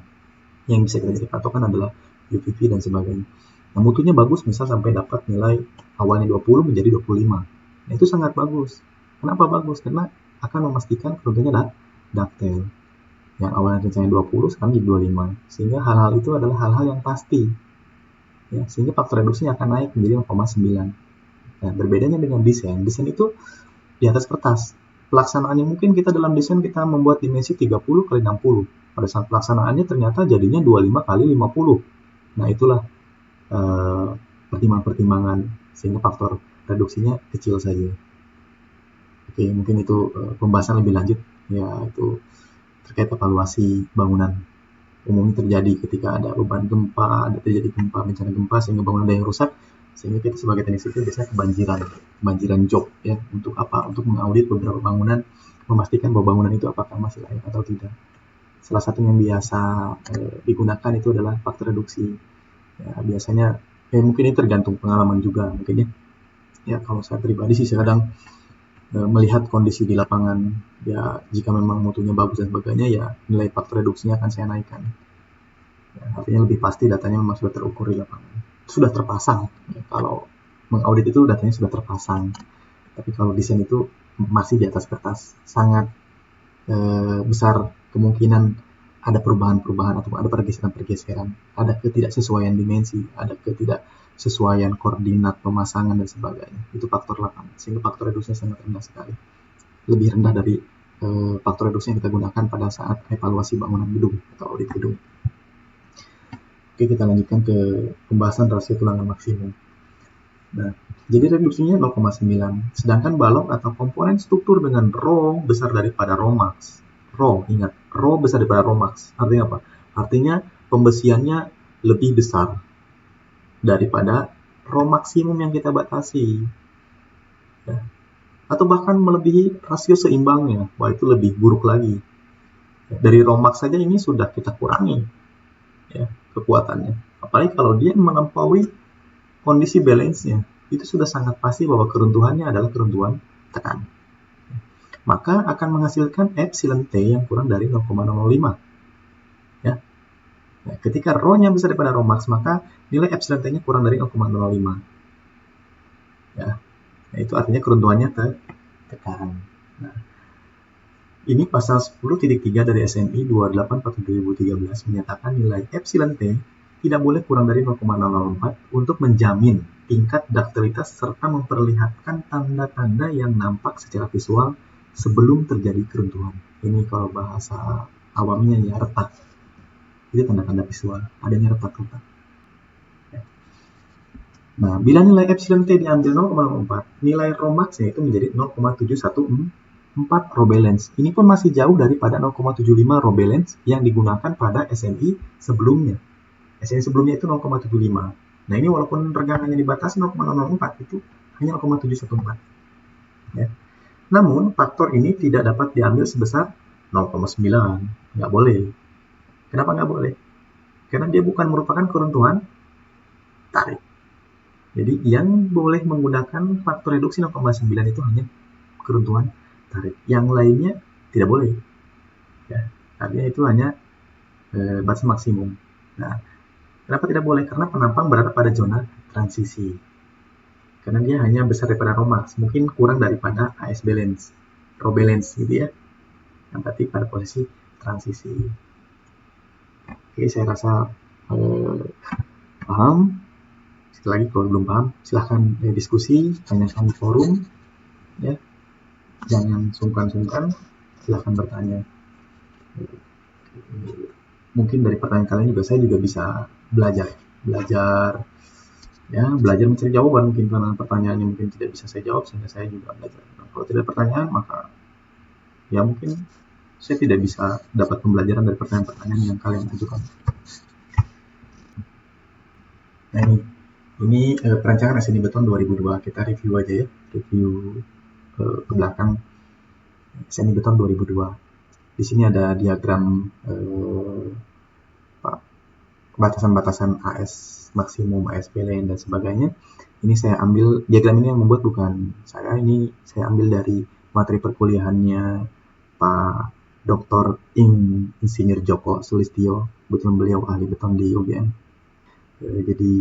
Yang bisa kita jadikan patokan adalah UPV dan sebagainya. Nah, mutunya bagus, misal sampai dapat nilai awalnya 20 menjadi 25. Nah, itu sangat bagus. Kenapa bagus? Karena akan memastikan keruntuhannya duktail. Yang awalnya rencana 20 sekarang jadi 25. Sehingga hal-hal itu adalah hal-hal yang pasti. Ya, sehingga faktor reduksinya akan naik menjadi 0,9. Nah, berbedanya dengan desain itu di atas kertas. Pelaksanaannya mungkin kita dalam desain kita membuat dimensi 30 kali 60. Pada saat pelaksanaannya ternyata jadinya 25 kali 50. Nah, itulah pertimbangan-pertimbangan sehingga faktor reduksinya kecil saja. Oke, mungkin itu pembahasan lebih lanjut, yaitu terkait evaluasi bangunan. Umumnya terjadi ketika ada beban gempa, ada terjadi gempa, bencana gempa sehingga bangunan ada yang rusak, sehingga kita sebagai teknik sipil biasanya kebanjiran job ya. Untuk apa? Untuk mengaudit beberapa bangunan, memastikan bahwa bangunan itu apakah masih layak atau tidak. Salah satu yang biasa digunakan itu adalah faktor reduksi. Ya, biasanya mungkin ini tergantung pengalaman juga mungkin ya. Ya, kalau saya pribadi sih kadang melihat kondisi di lapangan, ya jika memang mutunya bagus dan sebagainya, ya nilai faktor reduksinya akan saya naikkan. Ya, artinya lebih pasti datanya memang sudah terukur di lapangan, sudah terpasang. Ya, kalau mengaudit itu datanya sudah terpasang, tapi kalau desain itu masih di atas kertas, sangat besar kemungkinan ada perubahan-perubahan atau ada pergeseran-pergeseran, ada ketidaksesuaian dimensi, ada ketidaksesuaian koordinat pemasangan dan sebagainya. Itu faktor lapangan, sehingga faktor reduksinya sangat rendah sekali, lebih rendah dari faktor reduksi yang kita gunakan pada saat evaluasi bangunan gedung atau audit gedung. Oke, kita lanjutkan ke pembahasan rasio tulangan maksimum. Nah, jadi reduksinya 0,9, sedangkan balok atau komponen struktur dengan rho besar daripada rho max. Rho, ingat, rho besar daripada rho max. Artinya apa? Artinya pembesiannya lebih besar daripada rho maksimum yang kita batasi. Ya. Atau bahkan melebihi rasio seimbangnya. Wah, itu lebih buruk lagi. Ya, dari rho max saja ini sudah kita kurangi ya, kekuatannya. Apalagi kalau dia melampaui kondisi balance-nya, itu sudah sangat pasti bahwa keruntuhannya adalah keruntuhan tekan. Maka akan menghasilkan epsilon T yang kurang dari 0,05. Ya. Nah, ketika rho-nya besar daripada rho max, maka nilai epsilon T-nya kurang dari 0,05. Ya. Nah, itu artinya keruntuhannya tekan. Nah, ini pasal 10.3 dari SNI 28/2013 menyatakan nilai epsilon T tidak boleh kurang dari 0,004 untuk menjamin tingkat duktilitas serta memperlihatkan tanda-tanda yang nampak secara visual sebelum terjadi keruntuhan. Ini kalau bahasa awamnya ya retak. Itu tanda-tanda visual, adanya retak-retak. Nah, bila nilai epsilon T diambil 0,04, nilai rho max-nya itu menjadi 0,714 rho balance. Ini pun masih jauh daripada 0,75 rho balance yang digunakan pada SNI sebelumnya. SNI sebelumnya itu 0,75. Nah, ini walaupun regangannya dibatasi 0,004, itu hanya 0,714. Ya. Namun, faktor ini tidak dapat diambil sebesar 0,9. Nggak boleh. Kenapa nggak boleh? Karena dia bukan merupakan keruntuhan tarik. Jadi, yang boleh menggunakan faktor reduksi 0,9 itu hanya keruntuhan tarik. Yang lainnya tidak boleh. Ya. Artinya itu hanya batas maksimum. Nah, kenapa tidak boleh? Karena penampang berada pada zona transisi. Karena dia hanya besar daripada rho max, mungkin kurang daripada AS balance, rho balance gitu ya. Yang berarti pada posisi transisi. Oke, saya rasa paham. Sekali lagi kalau belum paham, silahkan diskusi, tanyakan di forum, ya. Jangan sungkan-sungkan, silahkan bertanya. Mungkin dari pertanyaan kalian juga saya juga bisa belajar ya, belajar mencari jawaban. Mungkin karena pertanyaannya mungkin tidak bisa saya jawab, sehingga saya juga belajar. Nah, kalau tidak pertanyaan, maka ya mungkin saya tidak bisa dapat pembelajaran dari pertanyaan-pertanyaan yang kalian ajukan. Nah, ini perancangan SNI Beton 2002. Kita review aja ya, review ke belakang SNI Beton 2002. Di sini ada diagram batasan-batasan AS maksimum, AS PLN dan sebagainya. Ini saya ambil, diagram ini yang membuat bukan saya, ini saya ambil dari materi perkuliahannya Pak Dr. Insinyur Joko Sulistyo, betul beliau ahli beton di UGM. Jadi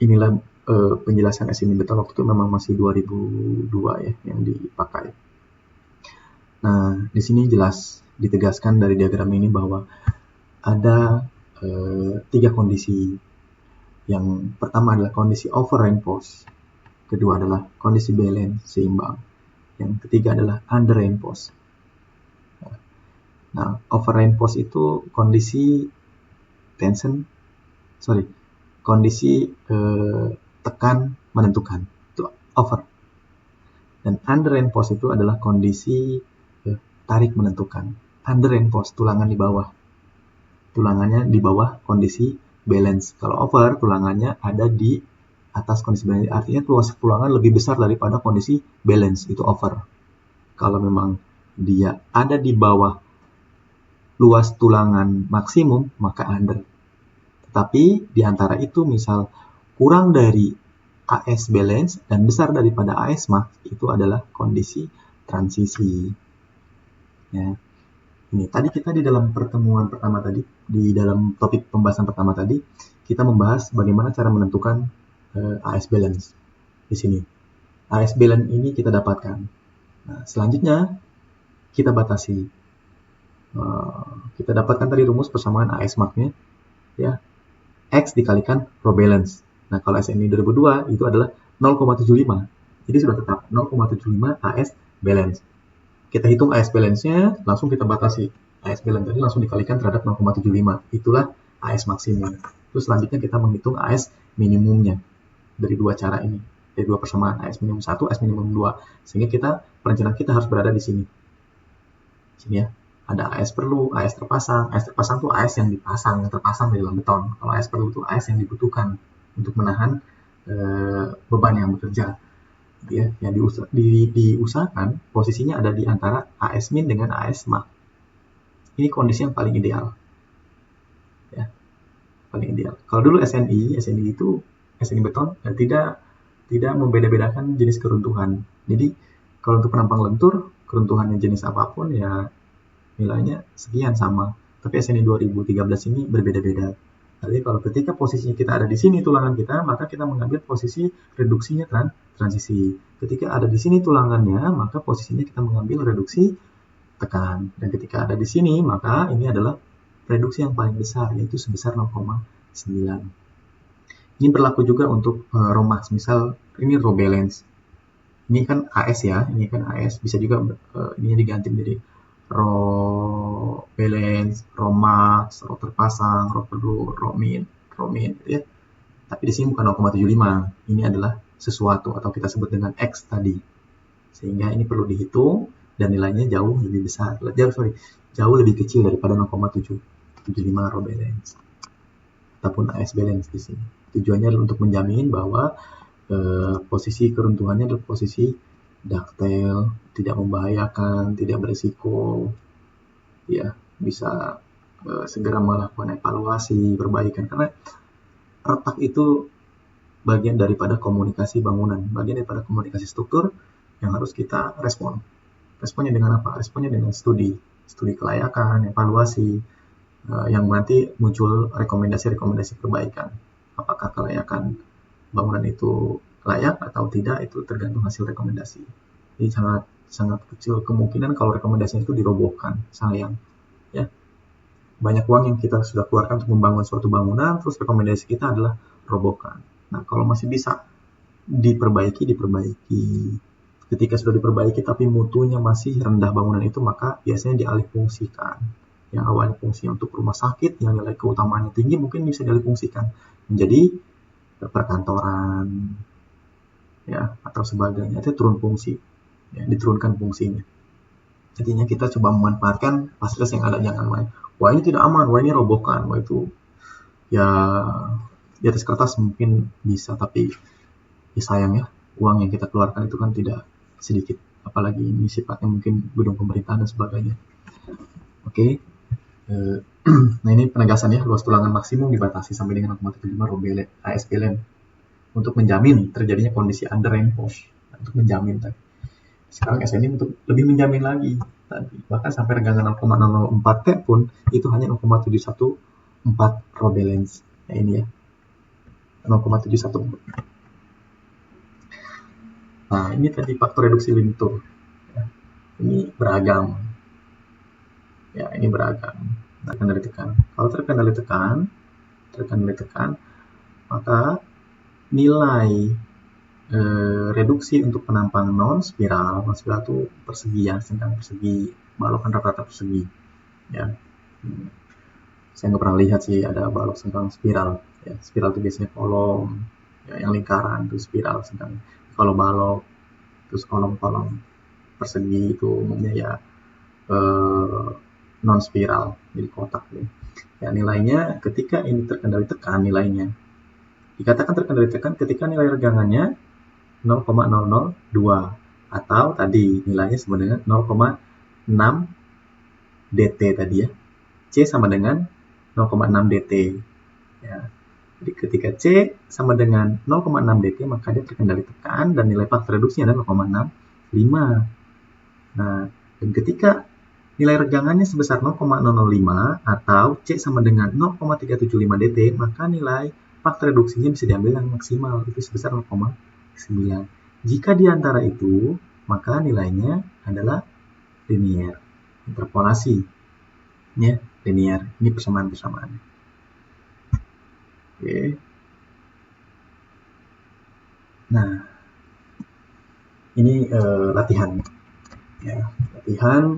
inilah penjelasan SNI Beton waktu itu memang masih 2002 ya yang dipakai. Nah, di sini jelas ditegaskan dari diagram ini bahwa ada 3 kondisi. Yang pertama adalah kondisi over reinforce, kedua adalah kondisi balance seimbang, yang ketiga adalah under reinforce. Nah, over reinforce itu kondisi tekan menentukan, itu over. Dan under reinforce itu adalah kondisi tarik menentukan. Under reinforce, tulangan di bawah. Tulangannya di bawah kondisi balance. Kalau over, tulangannya ada di atas kondisi balance. Artinya luas tulangan lebih besar daripada kondisi balance, itu over. Kalau memang dia ada di bawah luas tulangan maksimum, maka under. Tetapi di antara itu misal kurang dari AS balance dan besar daripada AS max, itu adalah kondisi transisi. Ya. Ini tadi kita di dalam pertemuan pertama tadi, di dalam topik pembahasan pertama tadi, kita membahas bagaimana cara menentukan AS balance. Di sini AS balance ini kita dapatkan. Nah, selanjutnya kita batasi. Kita dapatkan tadi rumus persamaan AS max-nya, ya, X dikalikan rho balance. Nah, kalau SNI 2002 itu adalah 0,75. Jadi sudah tetap 0,75 AS balance. Kita hitung AS balance-nya, langsung kita batasi. AS balance tadi langsung dikalikan terhadap 0,75. Itulah AS maksimum. Terus selanjutnya kita menghitung AS minimumnya. Dari dua cara ini. Dari dua persamaan, AS minimum 1, AS minimum 2. Sehingga perencanaan kita harus berada di sini. Sini ya. Ada AS perlu, AS terpasang. AS terpasang itu AS yang dipasang, yang terpasang di dalam beton. Kalau AS perlu itu AS yang dibutuhkan untuk menahan beban yang bekerja. Ya, yang diusahakan posisinya ada di antara AS min dengan AS max. Ini kondisi yang paling ideal. Ya, paling ideal. Kalau dulu SNI itu SNI beton tidak membeda-bedakan jenis keruntuhan. Jadi kalau untuk penampang lentur, keruntuhannya jenis apapun ya nilainya sekian sama. Tapi SNI 2013 ini berbeda-beda. Jadi kalau ketika posisinya kita ada di sini tulangan kita, maka kita mengambil posisi reduksinya transisi. Ketika ada di sini tulangannya, maka posisinya kita mengambil reduksi tekan. Dan ketika ada di sini, maka ini adalah reduksi yang paling besar, yaitu sebesar 0,9. Ini berlaku juga untuk rho max. Misal ini rho balance. Ini kan AS ya, ini kan AS. Bisa juga ini diganti menjadi rho balance, rho max, rho terpasang, rho perlu, rho min, ya. Tapi di sini bukan 0,75. Ini adalah sesuatu atau kita sebut dengan X tadi. Sehingga ini perlu dihitung dan nilainya jauh lebih besar. Jauh lebih kecil daripada 0,775 rho balance ataupun AS balance di sini. Tujuannya adalah untuk menjamin bahwa posisi keruntuhannya adalah posisi ductile, tidak membahayakan, tidak berisiko, ya bisa segera melakukan evaluasi, perbaikan, karena retak itu bagian daripada komunikasi bangunan, bagian daripada komunikasi struktur yang harus kita respon. Responnya dengan apa? Responnya dengan studi kelayakan, evaluasi, yang nanti muncul rekomendasi perbaikan. Apakah kelayakan bangunan itu layak atau tidak, itu tergantung hasil rekomendasi. Jadi sangat kecil kemungkinan kalau rekomendasinya itu dirobohkan, sayang. Ya, banyak uang yang kita sudah keluarkan untuk membangun suatu bangunan, terus rekomendasi kita adalah robohkan. Nah, kalau masih bisa diperbaiki. Ketika sudah diperbaiki tapi mutunya masih rendah bangunan itu, maka biasanya dialihfungsikan. Yang awalnya fungsinya untuk rumah sakit, yang nilai keutamaannya tinggi, mungkin bisa dialihfungsikan menjadi perkantoran, ya, atau sebagainya. Itu turun fungsi, ya, diturunkan fungsinya. Artinya kita coba memanfaatkan fasilitas yang ada, jangan main. Wah, ini tidak aman, wah ini robohkan, wah itu ya di atas kertas mungkin bisa, tapi ya sayang ya, uang yang kita keluarkan itu kan tidak sedikit, apalagi ini sifatnya mungkin gedung pemerintahan dan sebagainya. Oke. Nah, ini penegasan ya, luas tulangan maksimum dibatasi sampai dengan 0,75 rho AS balance untuk menjamin terjadinya kondisi under reinforce, untuk menjamin tadi. Sekarang SNI untuk lebih menjamin lagi tadi, bahkan sampai regangan 0,004 T pun itu hanya 0,714 rho balance. Nah, ini ya 0,714. Nah, ini tadi faktor reduksi lintur. Ini beragam. Ya, ini beragam. Terkendali tekan. Kalau terkendali tekan, maka nilai reduksi untuk penampang non spiral itu persegi ya, sedang persegi, balok kan rata-rata persegi. Ya, saya nggak pernah lihat sih ada balok sengkang spiral. Ya, spiral itu biasanya kolom, ya, yang lingkaran itu spiral, sedang kalau balok terus kolom-kolom persegi itu umumnya ya non spiral, jadi kotak ya. Ya, nilainya ketika ini terkendali tekan, nilainya dikatakan terkendali tekan ketika nilai regangannya 0,002 atau tadi nilainya sama dengan 0,6 dt tadi ya. C sama dengan 0,6 dt ya. Jadi ketika C sama dengan 0,6 dt maka dia terkendali tekan dan nilai faktor reduksinya adalah 0,65. Nah, dan ketika nilai regangannya sebesar 0,005 atau C sama dengan 0,375 dt maka nilai faktor reduksinya bisa diambil yang maksimal, itu sebesar 0,9. Jika di antara itu, maka nilainya adalah linear. Interpolasi. Ya, linear. Ini persamaan-persamaan. Oke. Nah, ini latihan. Ya, latihan.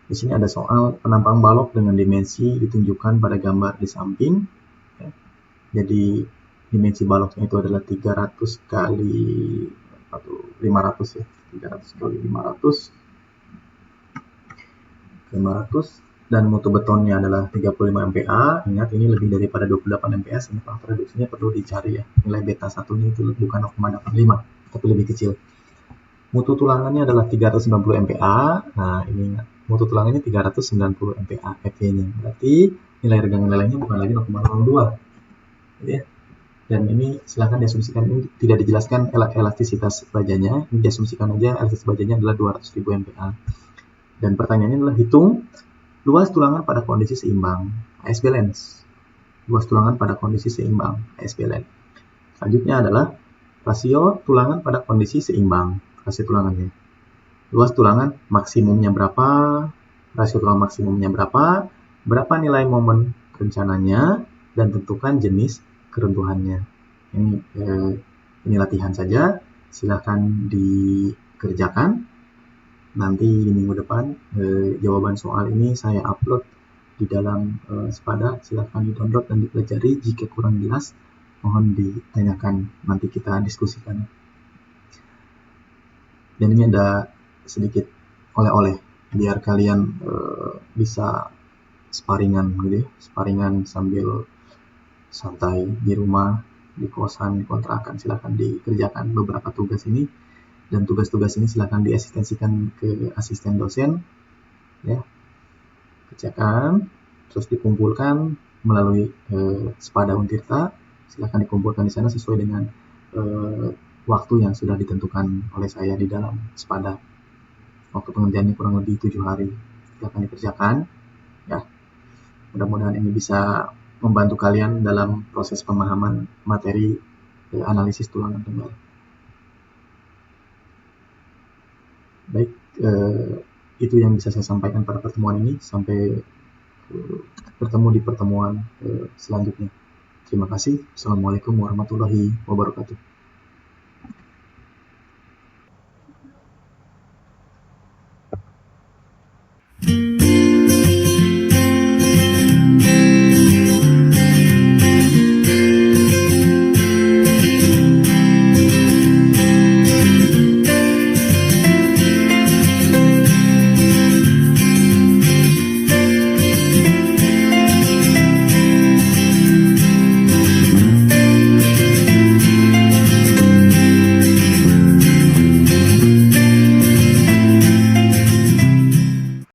Di sini ada soal penampang balok dengan dimensi ditunjukkan pada gambar di samping. Ya. Jadi dimensi baloknya itu adalah 300 kali 500 ya. 300 kali 500 dan mutu betonnya adalah 35 MPa. Ingat ini lebih daripada 28 MPa, sehingga faktor reduksinya perlu dicari ya. Nilai beta 1-nya itu bukan 0,85 tapi lebih kecil. Mutu tulangannya adalah 390 MPa. Nah, ini ingat, mutu tulangannya 390 MPa Fy-nya. Berarti nilai regangan lelehnya bukan lagi 0,02. Ya. Dan ini silahkan diasumsikan, ini tidak dijelaskan elastisitas bajanya. Ini diasumsikan aja elastisitas bajanya adalah 200.000 MPa. Dan pertanyaannya adalah hitung luas tulangan pada kondisi seimbang, AS balance. Luas tulangan pada kondisi seimbang, AS balance. Selanjutnya adalah rasio tulangan pada kondisi seimbang, rasio tulangannya. Luas tulangan maksimumnya berapa, rasio tulangan maksimumnya berapa nilai momen rencananya, dan tentukan jenis keruntuhannya. Ini latihan saja, silakan dikerjakan. Nanti di minggu depan jawaban soal ini saya upload di dalam Spada. Silahkan di-download dan dipelajari. Jika kurang jelas mohon ditanyakan, nanti kita diskusikan. Dan ini ada sedikit oleh-oleh biar kalian bisa sparingan gitu ya, sparingan sambil santai di rumah, di kosan, di kontrakan. Silahkan dikerjakan beberapa tugas ini, dan tugas-tugas ini silahkan diasistensikan ke asisten dosen ya, kerjakan terus dikumpulkan melalui Spada Untirta. Silahkan dikumpulkan di sana sesuai dengan waktu yang sudah ditentukan oleh saya di dalam Spada. Waktu pengerjaannya kurang lebih 7 hari. Silahkan dikerjakan ya. Mudah-mudahan ini bisa membantu kalian dalam proses pemahaman materi analisis tulangan tunggal. Baik, itu yang bisa saya sampaikan pada pertemuan ini. Sampai bertemu di pertemuan selanjutnya. Terima kasih. Assalamualaikum warahmatullahi wabarakatuh.